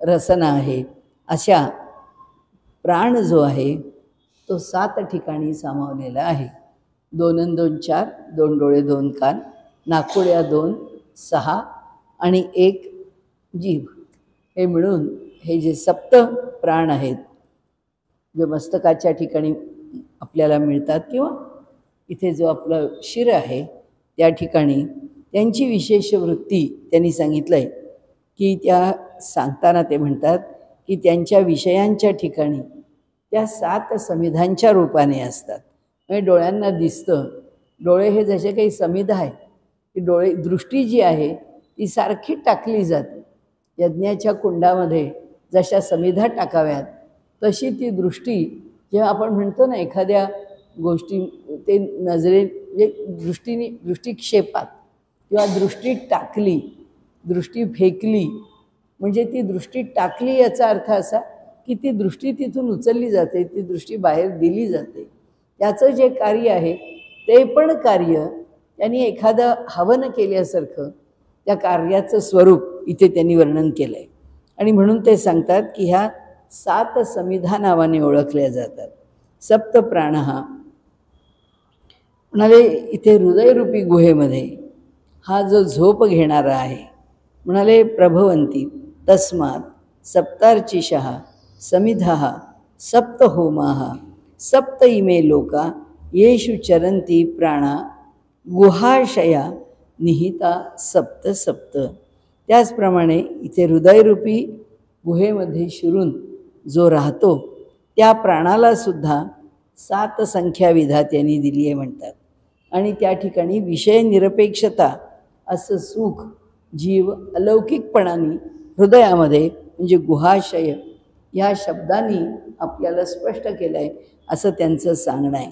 Speaker 1: रसना आहे. अशा प्राण जो आहे तो 7 ठिकाणी सामावलेला आहे. 2 आणि 2 4, 2 डोळे 2 कान, नाकपुड्या 2 6 आणि 1 जीभ. हे मिळून हे जे सप्त प्राण आहेत जे मस्तकाच्या ठिकाणी आपल्याला मिळतात किंवा इथे जो आपलं शिर आहे त्या ठिकाणी त्यांची विशेष वृत्ती त्यांनी सांगितलं आहे की त्या सांगताना ते म्हणतात की त्यांच्या विषयांच्या ठिकाणी त्या 7 समिधांच्या रूपाने असतात. म्हणजे डोळ्यांना दिसतं. डोळे हे जसे काही समिधा आहेत, ती डोळे दृष्टी जी आहे ती सारखी टाकली जाते. यज्ञाच्या कुंडामध्ये जशा समिधा टाकाव्यात तशी ती दृष्टी, जेव्हा आपण म्हणतो ना एखाद्या गोष्टी ते नजरे म्हणजे दृष्टिक्षेपात किंवा दृष्टी टाकली, दृष्टी फेकली, म्हणजे ती दृष्टी टाकली याचा अर्थ असा की ती दृष्टी तिथून उचलली जाते, ती दृष्टी बाहेर दिली जाते. त्याचं जे कार्य आहे ते पण कार्य त्यांनी एखादं हवन केल्यासारखं त्या कार्याचं स्वरूप इथे त्यांनी वर्णन केलं आहे. आणि म्हणून ते सांगतात की ह्या 7 समिधा नावाने ओळखल्या जातात. सप्त प्राण म्हणाले इथे हृदयरूपी गुहेमध्ये हा जो झोप घेणारा आहे, म्हणाले प्रभवंती तस्मात सप्तार्चिषः समिधः सप्त होमाः सप्त इमे लोका येषु चरन्ति प्राणा गुहाशया निहिता सप्त सप्त. त्याचप्रमाणे इथे हृदयरूपी गुहेमध्ये शिरून जो राहतो त्या प्राणाला सुद्धा 7 संख्या विधात्यांनी दिली आहे म्हणतात. आणि त्या ठिकाणी विषय निरपेक्षता असं सुख जीव अलौकिकपणाने हृदयामध्ये म्हणजे गुहाशय या शब्दांनी आपल्याला स्पष्ट केलं आहे असं त्यांचं सांगणं आहे.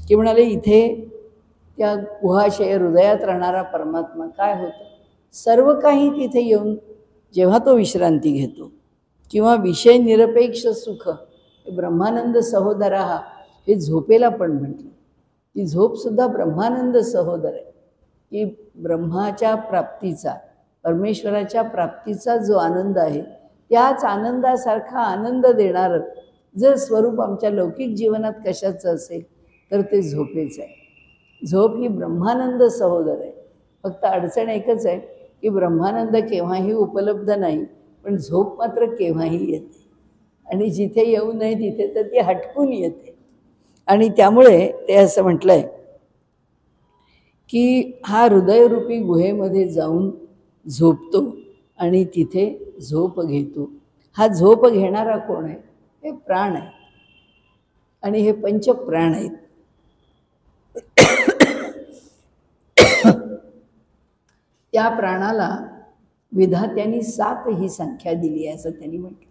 Speaker 1: की म्हणाले इथे त्या गुहाशय हृदयात राहणारा परमात्मा काय होतं, सर्व काही तिथे येऊन जेव्हा तो विश्रांती घेतो किंवा विषय निरपेक्ष सुख ब्रह्मानंद सहोदरा हे झोपेला पण म्हटलं. ती झोपसुद्धा ब्रह्मानंद सहोदर आहे. की ब्रह्माच्या प्राप्तीचा परमेश्वराच्या प्राप्तीचा जो आनंद आहे त्याच आनंदासारखा आनंद देणारं जर स्वरूप आमच्या लौकिक जीवनात कशाचं असेल तर ते झोपेचं आहे. झोप ही ब्रह्मानंद सहोदर आहे. फक्त अडचण एकच आहे की ब्रह्मानंद केव्हाही उपलब्ध नाही, पण झोप मात्र केव्हाही येते. आणि जिथे येऊ नये तिथे तर ती हटकून येते. आणि त्यामुळे ते असं म्हटलं आहे की हा हृदयरूपी गुहेमध्ये जाऊन झोपतो आणि तिथे झोप घेतो. हा झोप घेणारा कोण आहे? हे प्राण आहे. आणि हे पंचप्राण आहेत. त्या प्राणाला विधात्यांनी 7 ही संख्या दिली आहे असं त्यांनी म्हटलं.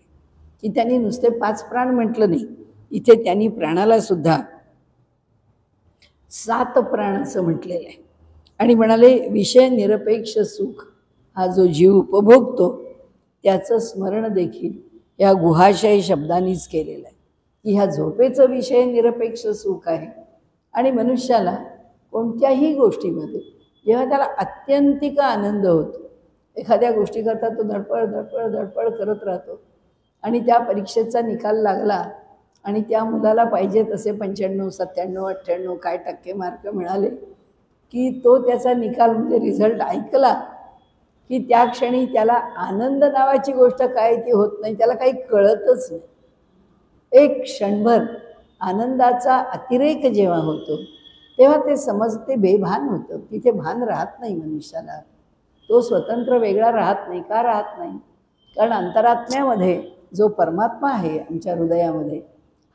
Speaker 1: की त्यांनी नुसते 5 प्राण म्हटलं नाही, इथे त्यांनी प्राणाला सुद्धा 7 प्राण असं म्हटलेलं आहे. आणि म्हणाले विषय निरपेक्ष सुख हा जो जीव उपभोगतो त्याचं स्मरण देखील या गुहाशय शब्दांनीच केलेलं आहे. की ह्या झोपेचं विषय निरपेक्ष सुख आहे. आणि मनुष्याला कोणत्याही गोष्टीमध्ये जेव्हा त्याला अत्यंतिक आनंद होतो, एखाद्या गोष्टीकरता तो धडपड धडपड धडपड करत राहतो आणि त्या परीक्षेचा निकाल लागला आणि त्या मुलाला पाहिजे तसे 95, 97, 98 काय टक्के मार्क मिळाले की तो त्याचा निकाल म्हणजे रिझल्ट ऐकला की त्या क्षणी त्याला आनंद नावाची गोष्ट काय ती होत नाही, त्याला काही कळतच नाही. एक क्षणभर आनंदाचा अतिरेक जेव्हा होतो तेव्हा ते समजते बेभान होतं. तिथे भान राहत नाही मनुष्याला. तो स्वतंत्र वेगळा राहत नाही. का राहत नाही? कारण अंतरात्म्यामध्ये जो परमात्मा आहे आमच्या हृदयामध्ये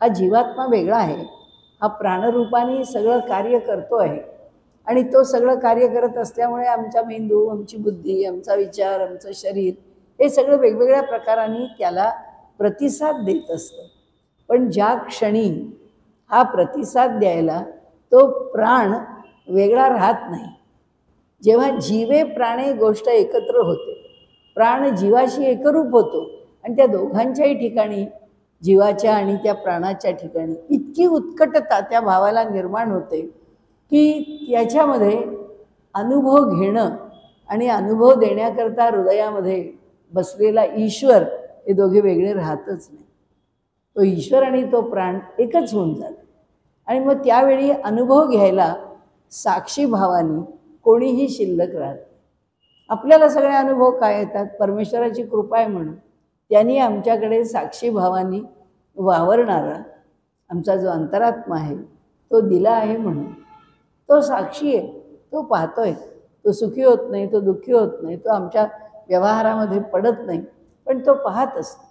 Speaker 1: हा जीवात्मा वेगळा आहे. हा प्राणरूपाने सगळं कार्य करतो आहे. आणि तो सगळं कार्य करत असल्यामुळे आमचा मेंदू, आमची बुद्धी, आमचा विचार, आमचं शरीर हे सगळं वेगवेगळ्या प्रकाराने त्याला प्रतिसाद देत असतं. पण ज्या क्षणी हा प्रतिसाद द्यायला तो प्राण वेगळा राहत नाही, जेव्हा जीवे प्राणे गोष्ट एकत्र होते, प्राण जीवाशी एकरूप होतो आणि त्या दोघांच्याही ठिकाणी जीवाच्या आणि त्या प्राणाच्या ठिकाणी इतकी उत्कटता त्या भावाला निर्माण होते की त्याच्यामध्ये अनुभव घेणं आणि अनुभव देण्याकरता हृदयामध्ये बसलेला ईश्वर हे दोघे वेगळे राहतच नाही. तो ईश्वर आणि तो प्राण एकच होऊन जातो. आणि मग त्यावेळी अनुभव घ्यायला साक्षी भावाने कोणीही शिल्लक राहत. आपल्याला सगळे अनुभव काय येतात? परमेश्वराची कृपा आहे म्हणून त्यांनी आमच्याकडे साक्षी भावाने वावरणारा आमचा जो अंतरात्मा आहे तो दिला आहे म्हणून तो साक्षी आहे. तो पाहतोय. तो सुखी होत नाही, तो दुःखी होत नाही, तो आमच्या व्यवहारामध्ये पडत नाही, पण तो पाहत असतो.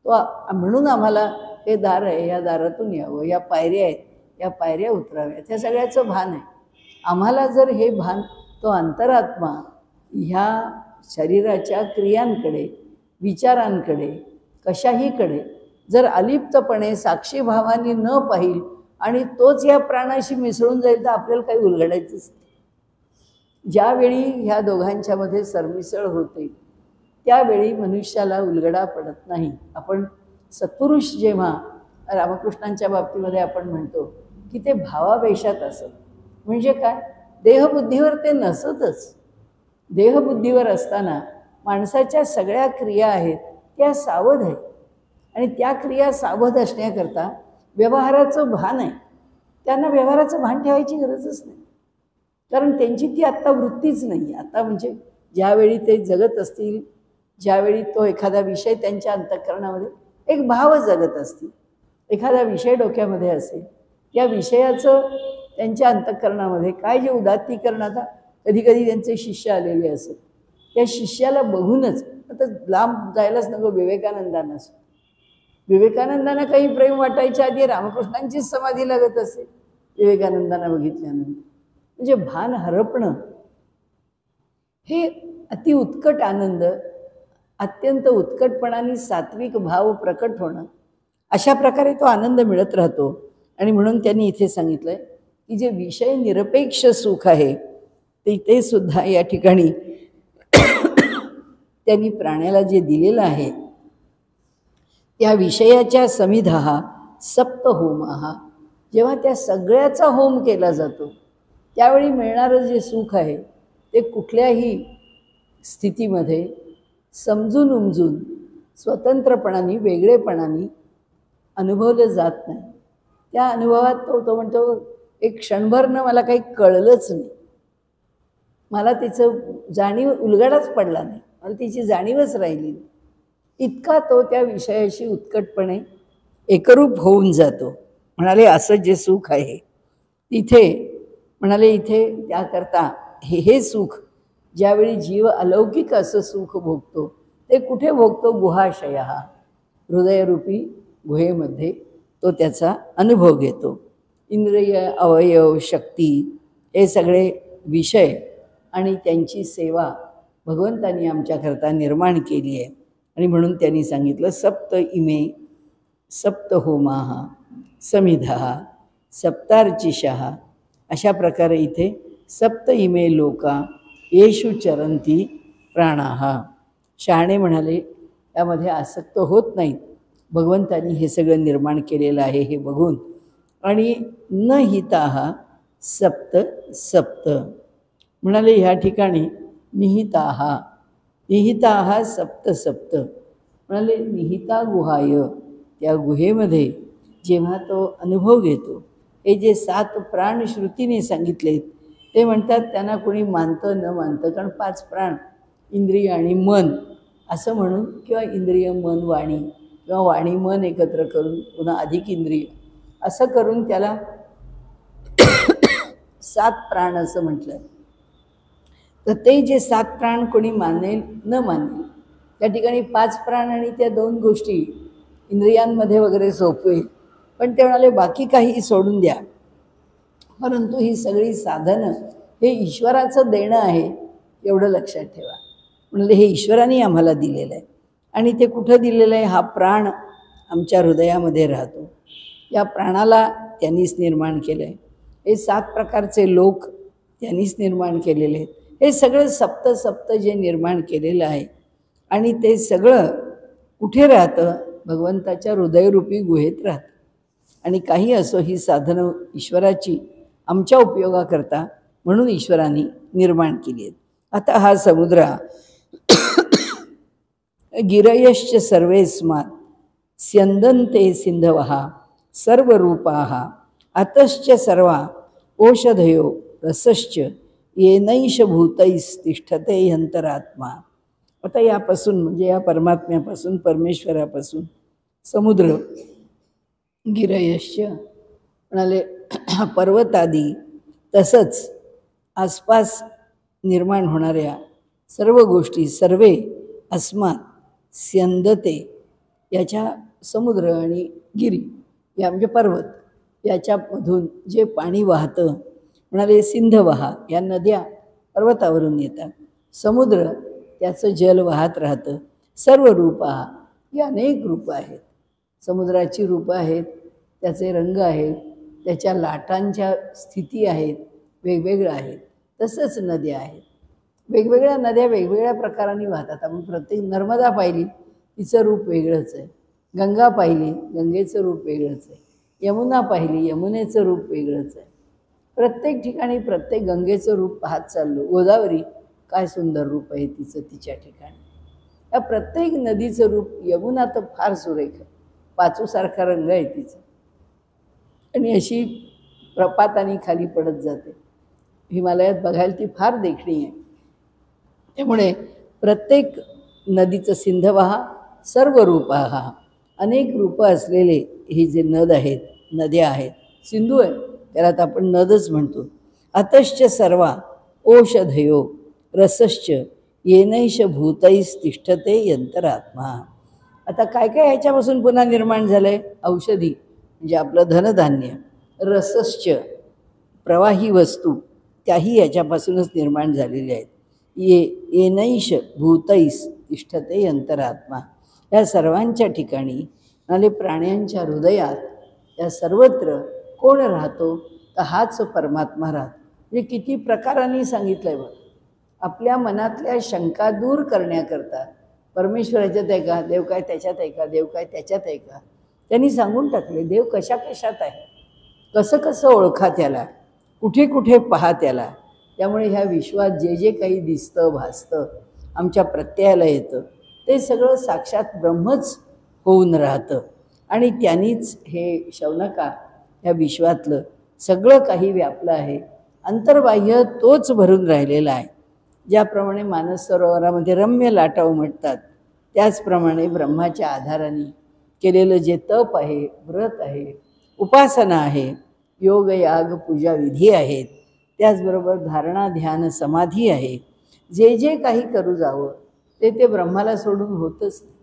Speaker 1: तो म्हणून आम्हाला हे दार आहे, या दारातून यावं, या पायऱ्या आहेत, या पायऱ्या उतराव्यात, ह्या सगळ्याचं भान आहे. आम्हाला जर हे भान तो अंतरात्मा ह्या शरीराच्या क्रियांकडे, विचारांकडे, कशाहीकडे जर अलिप्तपणे साक्षीभावाने न पाहिल आणि तोच या प्राणाशी मिसळून जाईल तर आपल्याला काही उलगडायचंच नाही. ज्यावेळी ह्या दोघांच्यामध्ये सरमिसळ होते त्यावेळी मनुष्याला उलगडा पडत नाही. आपण सत्पुरुष जेव्हा रामकृष्णांच्या बाबतीमध्ये आपण म्हणतो की ते भावावेशात असत, म्हणजे काय, देहबुद्धीवर ते नसतच. देहबुद्धीवर असताना माणसाच्या सगळ्या क्रिया आहेत त्या सावध आहेत, आणि त्या क्रिया सावध असण्याकरता व्यवहाराचं भान आहे. त्यांना व्यवहाराचं भान ठेवायची गरजच नाही, कारण त्यांची ती आत्ता वृत्तीच नाही. आता म्हणजे ज्यावेळी ते जगत असतील, ज्यावेळी तो एखादा विषय त्यांच्या अंतःकरणामध्ये एक भाव जगत असतील, एखादा विषय डोक्यामध्ये असेल, त्या विषयाचं त्यांच्या अंतःकरणामध्ये काय जे उदात्तीकरण, आता कधी कधी त्यांचे शिष्य आलेले असत, त्या शिष्याला बघूनच, आता लांब जायलाच नको, विवेकानंदांना काही प्रेम वाटायच्या आधी रामकृष्णांचीच समाधी लागत असे विवेकानंदांना बघितल्यानंतर. म्हणजे भान हरपणं हे अति उत्कट आनंद, अत्यंत उत्कटपणाने सात्विक भाव प्रकट होणं, अशा प्रकारे तो आनंद मिळत राहतो. आणि म्हणून त्यांनी इथे सांगितलंय की जे विषय निरपेक्ष सुख आहे ते सुद्धा या ठिकाणी त्यांनी प्राण्याला जे दिलेलं आहे, त्या विषयाच्या समिधा सप्त होमः, जेव्हा त्या सगळ्याचा होम केला जातो त्यावेळी मिळणारं जे सुख आहे ते कुठल्याही स्थितीमध्ये समजून उमजून स्वतंत्रपणाने वेगळेपणाने अनुभवलं जात नाही. त्या अनुभवात तो म्हणतो, एक क्षणभरनं मला काही कळलंच नाही, मला तिचं जाणीव, उलगडाच पडला नाही, मला तिची जाणीवच राहिली नाही, इतका तो त्या विषयाशी उत्कटपणे एकरूप होऊन जातो. म्हणाले असं जे सुख आहे तिथे, म्हणाले इथे त्याकरता हे सुख ज्यावेळी जीव अलौकिक असं सुख भोगतो ते कुठे भोगतो, गुहाशय, हृदयरूपी गुहेमध्ये तो त्याचा अनुभव घेतो. इंद्रिय, अवयव, शक्ती हे सगळे विषय आणि त्यांची सेवा भगवंतांनी आमच्याकरता निर्माण केली आहे. आणि म्हणून त्यांनी सांगितलं सप्त इमे सप्त होमाः समिधा सप्तार्चिषः, अशा प्रकारे इथे सप्त इमे लोका येषु चरंती प्राणाः. शहाणे म्हणाले त्यामध्ये आसक्त होत नाहीत, भगवंतांनी हे सगळं निर्माण केलेलं आहे हे बघून. आणि न हिताः सप्त सप्त, म्हणाले ह्या ठिकाणी निहिताः सप्त सप्त, म्हणाले निहिता गुहाय, त्या गुहेमध्ये जेव्हा तो अनुभव घेतो, हे जे 7 प्राण श्रुतीने सांगितलेत ते म्हणतात त्यांना कोणी मानतं न मानतं, कारण 5 प्राण इंद्रिय आणि मन असं म्हणून, किंवा इंद्रिय मन वाणी, किंवा वाणी मन एकत्र करून पुन्हा अधिक इंद्रिय असं करून त्याला 7 प्राण असं म्हटलं. तर ते जे 7 प्राण कोणी मानेल न मानेल, त्या ठिकाणी 5 प्राण आणि त्या 2 गोष्टी इंद्रियांमध्ये वगैरे सोपवेल, पण ते म्हणाले बाकी काही सोडून द्या, परंतु ही सगळी साधनं हे ईश्वराचं देणं आहे एवढं लक्षात ठेवा. म्हणजे हे ईश्वराने आम्हाला दिलेलं आहे, आणि ते कुठं दिलेलं आहे, हा प्राण आमच्या हृदयामध्ये राहतो, या प्राणाला त्यांनीच निर्माण केलं आहे. हे 7 प्रकारचे लोक त्यांनीच निर्माण केलेले आहेत. हे सगळं सप्त सप्त जे निर्माण केलेलं आहे, आणि ते सगळं कुठे राहतं, भगवंताच्या हृदयरूपी गुहेत राहतं. आणि काही असो, ही साधनं ईश्वराची आमच्या उपयोगाकरता म्हणून ईश्वराने निर्माण केली आहेत. आता हा समुद्र गिरयश्च सर्वेस्मात् स्यन्दन्ते सिन्धवः सर्वरूपाः अतश्च सर्वा ओषधयो रसश्च येनैष भूतैस्तिष्ठते यंतरात्मा. आता यापासून म्हणजे या परमात्म्यापासून, परमेश्वरापासून समुद्र, गिरयश्च म्हणाले पर्वतादी, तसंच आसपास निर्माण होणाऱ्या सर्व गोष्टी, सर्वे अस्मात् स्यन्दते, याच्या समुद्र आणि गिरी या म्हणजे पर्वत याच्यामधून जे पाणी वाहतं, म्हणाले सिंधवहा, या नद्या पर्वतावरून येतात, समुद्र त्याचं जल वाहत राहतं. सर्व रूपा, ही अनेक रूपं आहेत, समुद्राची रूपं आहेत, त्याचे रंग आहेत, त्याच्या लाटांच्या स्थिती आहेत, वेगवेगळ्या आहेत. तसंच नद्या आहेत, वेगवेगळ्या नद्या वेगवेगळ्या प्रकाराने वाहतात. आपण प्रत्येक नर्मदा पाहिली, तिचं रूप वेगळंच आहे. गंगा पाहिली, गंगेचं रूप वेगळंच आहे. यमुना पाहिली, यमुनेचं रूप वेगळंच आहे. प्रत्येक ठिकाणी प्रत्येक गंगेचं रूप पाहत चाललो. गोदावरी काय सुंदर रूप आहे तिचं तिच्या ठिकाणी. या प्रत्येक नदीचं रूप, यमुना तर फार सुरेख आहे, पाचूसारखा रंग आहे तिचा आणि अशी प्रपाताने खाली पडत जाते. हिमालयात बघायला ती फार देखणी आहे. त्यामुळे प्रत्येक नदीचं सिंधवहा सर्व रूपहा, अनेक रूपं असलेले ही जे नद आहेत, नद्या आहेत, सिंधू आहे त्याला तर आपण नदच म्हणतो. अतश्च सर्वा ओषधयो रसश्च येनैष भूतैस तिष्ठते यंतरात्मा. आता काय काय ह्याच्यापासून पुन्हा निर्माण झालं आहे? औषधी म्हणजे आपलं धनधान्य, रसश्च प्रवाही वस्तू त्याही याच्यापासूनच निर्माण झालेल्या आहेत. येनैष भूतैस तिष्ठते यंतरात्मा. या सर्वांच्या ठिकाणी आणि प्राण्यांच्या हृदयात या सर्वत्र कोण राहतो? तर हाच परमात्मा राहतो. म्हणजे किती प्रकारांनी सांगितलं आहे बघ. आपल्या मनातल्या शंका दूर करण्याकरता परमेश्वराच्यात आहे का, देव काय त्याच्यात आहे का, देव काय त्याच्यात आहे का, त्यांनी सांगून टाकले. देव कशा कशात आहे, कसं कसं ओळखा त्याला, कुठे कुठे पहा त्याला. त्यामुळे ह्या विश्वात जे जे काही दिसतं भासतं आमच्या प्रत्ययाला येतं ते सगळं साक्षात ब्रह्मच होऊन राहतं. आणि त्यांनीच हे शौनका ह्या विश्वातलं सगळं काही व्यापलं आहे. अंतर्बाह्य तोच भरून राहिलेला आहे. ज्याप्रमाणे मानस सरोवरामध्ये रम्य लाटा उमटतात त्याचप्रमाणे ब्रह्माच्या आधाराने केलेलं जे तप आहे, व्रत आहे, उपासना आहे, योग याग पूजा विधी आहेत, त्याचबरोबर धारणा ध्यान समाधी आहे, जे जे काही करू जावं ते ब्रह्माला सोडून होतच नाही.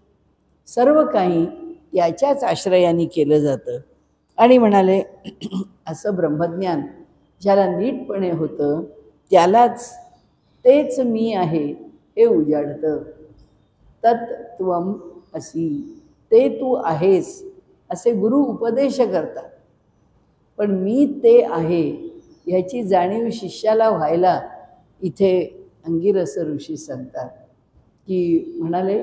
Speaker 1: सर्व काही याच्याच आश्रयाने केलं जातं. आणि म्हणाले असं ब्रह्मज्ञान ज्याला नीटपणे होतं त्यालाच तेच मी आहे हे उजाडतं. तत्त्वम असी, ते तू आहेस असे गुरु उपदेश करतात. पण मी ते आहे ह्याची जाणीव शिष्याला व्हायला इथे अंगिरस ऋषी सांगतात की म्हणाले,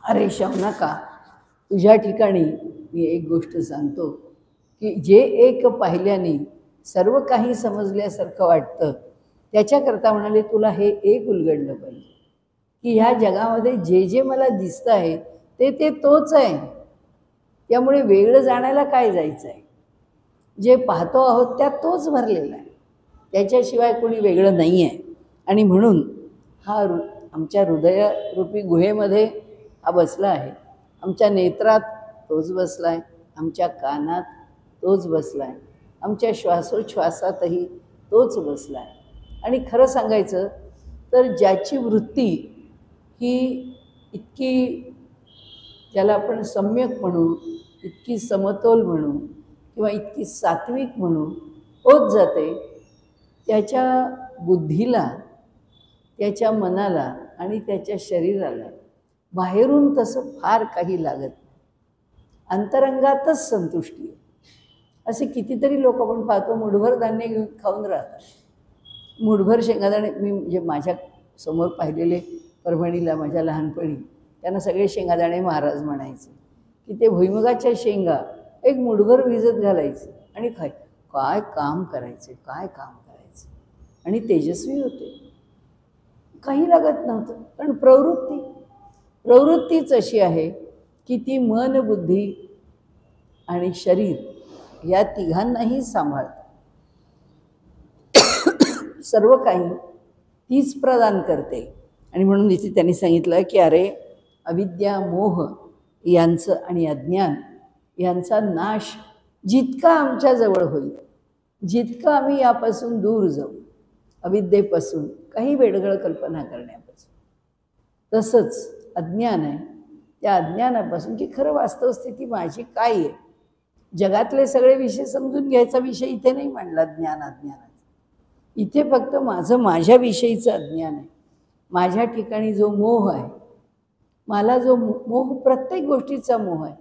Speaker 1: अरे शौनका, तुझ्या ठिकाणी मी एक गोष्ट सांगतो की जे एक पाहिल्याने सर्व काही समजल्यासारखं वाटतं त्याच्याकरता म्हणाले तुला हे एक उलगडलं पाहिजे की ह्या जगामध्ये जे जे मला दिसतं आहे ते तोच आहे. त्यामुळे वेगळं जाण्याला काय जायचं आहे? जे पाहतो आहोत त्यात तोच भरलेला आहे, त्याच्याशिवाय कोणी वेगळं नाही आहे. आणि म्हणून हा आमच्या हृदयरूपी गुहेमध्ये हा बसला आहे, आमच्या नेत्रात तोच बसला आहे, आमच्या कानात तोच बसला आहे, आमच्या श्वासोच्छ्वासातही तोच बसला आहे. आणि खरं सांगायचं तर ज्याची वृत्ती ही इतकी, ज्याला आपण सम्यक म्हणू, इतकी समतोल म्हणू किंवा इतकी सात्विक म्हणू होत जाते, त्याच्या बुद्धीला, त्याच्या मनाला आणि त्याच्या शरीराला बाहेरून तसं फार काही लागत नाही. अंतरंगातच संतुष्टी आहे. असे कितीतरी लोक आपण पाहतो मुठभर धान्य घेऊन खाऊन राहतात, मुठभर शेंगादाणे. मी म्हणजे माझ्या समोर पाहिलेले परभणीला माझ्या लहानपणी त्यांना सगळे शेंगादाणे महाराज म्हणायचे की ते भुईमुगाच्या शेंगा एक मुठभर भिजत घालायचे आणि काय काम करायचे, काय काम करायचे आणि तेजस्वी होते, काही लागत नव्हतं. कारण प्रवृत्तीच अशी आहे की ती मन, बुद्धी आणि शरीर या तिघांनाही सांभाळते. सर्व काही तीच प्रदान करते. आणि म्हणून इथे त्यांनी सांगितलं की अरे अविद्या, मोह यांचं आणि अज्ञान यांचा नाश जितका आमच्याजवळ होईल, जितकं आम्ही यापासून दूर जाऊ, अविद्येपासून, काही वेगळं कल्पना करण्यापासून, तसंच अज्ञान आहे, त्या अज्ञानापासून की खरं वास्तव स्थिती माझी काय आहे. जगातले सगळे विषय समजून घ्यायचा विषय इथे नाही मांडला अज्ञानाचा. इथे फक्त माझ्याविषयीचं अज्ञान आहे. माझ्या ठिकाणी जो मोह आहे, मला जो मोह, प्रत्येक गोष्टीचा मोह आहे,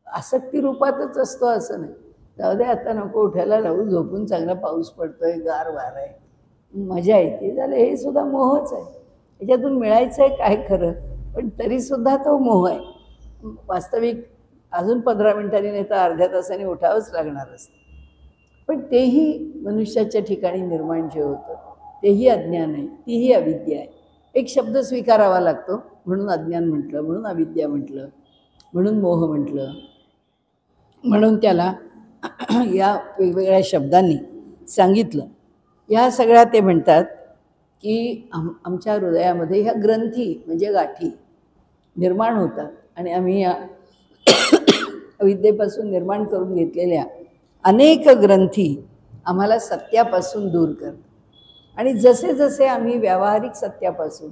Speaker 1: आसक्ती रूपातच असतो असं नाही. जाऊ दे आता नको उठायला, लावू झोपून, चांगला पाऊस पडतोय, गार वारा आहे, मजा येते, झालं, हे सुद्धा मोहच आहे. त्याच्यातून मिळायचं आहे काय खरं, पण तरीसुद्धा तो मोह आहे. वास्तविक अजून 15 मिनिटांनी नाही तर अर्ध्या तासाने उठावंच लागणार असतं. पण तेही मनुष्याच्या ठिकाणी निर्माण जे होतं तेही अज्ञान आहे, तीही अविद्या आहे. एक शब्द स्वीकारावा लागतो, म्हणून अज्ञान म्हटलं, म्हणून अविद्या म्हटलं, म्हणून मोह म्हटलं, म्हणून त्याला या वेगवेगळ्या शब्दांनी सांगितलं. या सगळ्या ते म्हणतात की आमच्या हृदयामध्ये ह्या ग्रंथी म्हणजे गाठी निर्माण होतात आणि आम्ही या अविद्येपासून निर्माण करून घेतलेल्या अनेक ग्रंथी आम्हाला सत्यापासून दूर करतात. आणि जसे जसे आम्ही व्यावहारिक सत्यापासून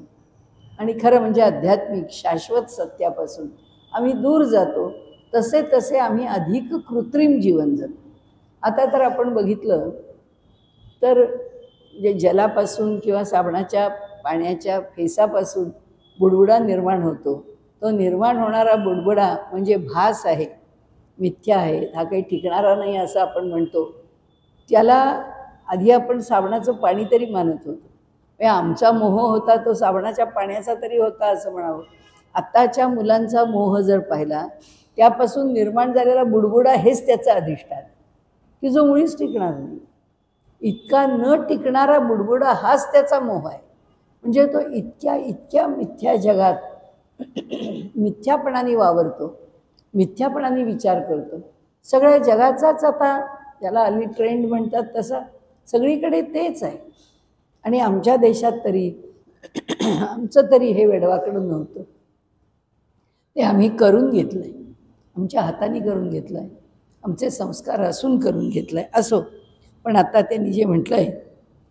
Speaker 1: आणि खरं म्हणजे आध्यात्मिक शाश्वत सत्यापासून आम्ही दूर जातो तसे तसे आम्ही अधिक कृत्रिम जीवन जगतो. आता तर आपण बघितलं तर जे जलापासून किंवा साबणाच्या पाण्याच्या फेसापासून बुडबुडा निर्माण होतो, तो निर्माण होणारा बुडबुडा म्हणजे भास आहे, मिथ्या आहे, हा काही टिकणारा नाही असं आपण म्हणतो. त्याला आधी आपण साबणाचं पाणी तरी मानत होतो. आमचा मोह होता तो साबणाच्या पाण्याचा तरी होता असं म्हणावं. आत्ताच्या मुलांचा मोह जर पाहिला, त्यापासून निर्माण झालेला बुडबुडा हेच त्याचं अधिष्ठान की जो मुळीच टिकणार नाही. इतका न टिकणारा बुडबुडा हाच त्याचा मोह आहे. म्हणजे तो इतक्या मिथ्या जगात मिथ्यापणाने वावरतो, मिथ्यापणाने विचार करतो. सगळ्या जगाचाच आता त्याला हल्ली ट्रेंड म्हणतात तसा सगळीकडे तेच आहे. आणि आमच्या देशात तरी आमचं तरी हे वेडवाकडं नव्हतं, ते आम्ही करून घेतलं आहे, आमच्या हाताने करून घेतलं आहे, आमचे संस्कार असून करून घेतलं आहे. असो, पण आता त्यांनी जे म्हटलं आहे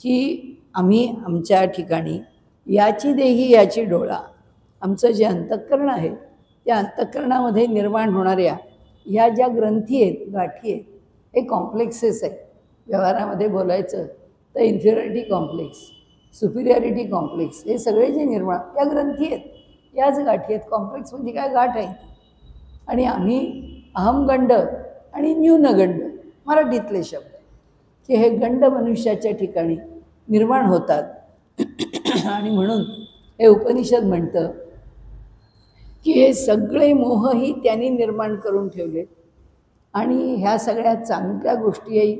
Speaker 1: की आम्ही आमच्या ठिकाणी याची देही याची डोळा, आमचं जे अंतःकरण आहे त्या अंतःकरणामध्ये निर्माण होणाऱ्या ह्या ज्या ग्रंथी आहेत, गाठी आहेत, हे कॉम्प्लेक्सेस आहेत. व्यवहारामध्ये बोलायचं तर इन्फिरियरिटी कॉम्प्लेक्स, सुपिरियरिटी कॉम्प्लेक्स, हे सगळे जे निर्माण या ग्रंथी आहेत, याच गाठी आहेत. कॉम्प्लेक्स म्हणजे काय, गाठ आहे. आणि आम्ही अहमगंड आणि न्यूनगंड मराठीतले शब्द की हे गंड मनुष्याच्या ठिकाणी निर्माण होतात. आणि म्हणून हे उपनिषद म्हणतं की हे सगळे मोहही त्यांनी निर्माण करून ठेवले आणि ह्या सगळ्या चांगल्या गोष्टीही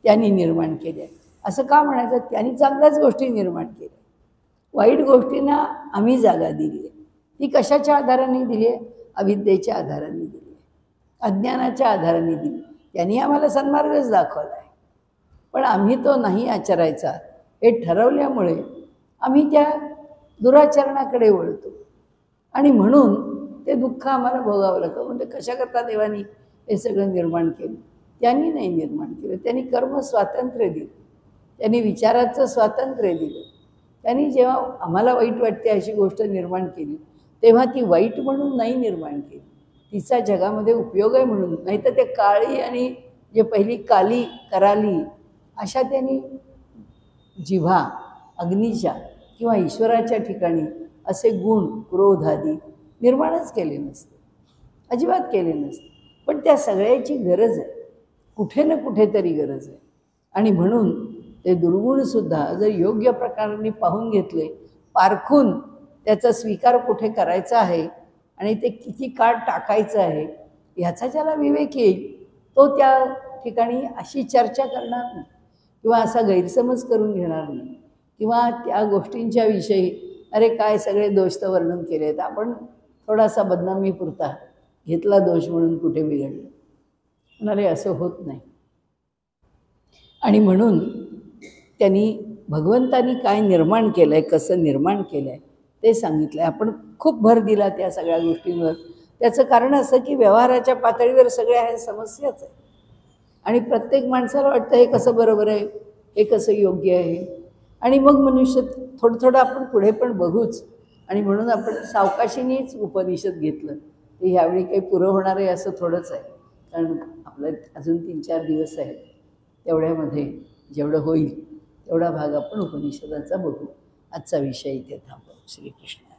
Speaker 1: त्यांनी निर्माण केल्या. असं का म्हणायचं, त्यांनी चांगल्याच गोष्टी निर्माण केल्या, वाईट गोष्टींना आम्ही जागा दिली आहे. ती कशाच्या आधाराने दिली आहे, अविद्येच्या आधाराने दिली आहे, अज्ञानाच्या आधाराने दिली. त्यांनी आम्हाला सन्मार्गच दाखवला आहे, पण आम्ही तो नाही आचरायचा हे ठरवल्यामुळे आम्ही त्या दुराचरणाकडे वळतो आणि म्हणून ते दुःख आम्हाला भोगावं लागतं. म्हणजे कशाकरता देवानी हे सगळं निर्माण केलं, त्यांनी नाही निर्माण केलं. त्यांनी कर्म स्वातंत्र्य दिलं, त्यांनी विचाराचं स्वातंत्र्य दिलं. त्यांनी जेव्हा आम्हाला वाईट वाटते अशी गोष्ट निर्माण केली तेव्हा ती वाईट म्हणून नाही निर्माण केली, तिचा जगामध्ये उपयोग आहे म्हणून. नाही तर ते काळी आणि जे पहिली काली कराली अशा त्यांनी जिव्हा अग्नीच्या किंवा ईश्वराच्या ठिकाणी असे गुण क्रोध आदी निर्माणच केले नसते, अजिबात केले नसते. पण त्या सगळ्याची गरज आहे, कुठे ना कुठेतरी गरज आहे. आणि म्हणून ते दुर्गुणसुद्धा जर योग्य प्रकाराने पाहून घेतले, पारखून त्याचा स्वीकार कुठे करायचा आहे आणि ते किती काळ टाकायचं आहे ह्याचा ज्याला विवेक येईल तो त्या ठिकाणी अशी चर्चा करणार नाही किंवा असा गैरसमज करून घेणार नाही किंवा त्या गोष्टींच्या विषयी अरे काय सगळे दोष तर वर्णन केले आहेत, आपण थोडासा बदनामी पुरता घेतला दोष म्हणून कुठे बिघडलं, म्हणाले असं होत नाही. आणि म्हणून त्यांनी भगवंतानी काय निर्माण केलं आहे, कसं निर्माण केलं आहे ते सांगितलं आहे. आपण खूप भर दिला त्या सगळ्या गोष्टींवर. त्याचं कारण असं की व्यवहाराच्या पातळीवर सगळ्या ह्या समस्याच आहे आणि प्रत्येक माणसाला वाटतं हे कसं बरोबर आहे, हे कसं योग्य आहे. आणि मग मनुष्य थोडं थोडं आपण पुढे पण बघूच. आणि म्हणून आपण सावकाशीनेच उपनिषद घेतलं. ते ह्यावेळी काही पुरं होणार आहे असं थोडंच आहे, कारण आपलं अजून 3-4 दिवस आहेत. तेवढ्यामध्ये जेवढं होईल तेवढा भाग आपण उपनिषदाचा बघू. आजचा विषय इथे थांबवू. श्रीकृष्ण.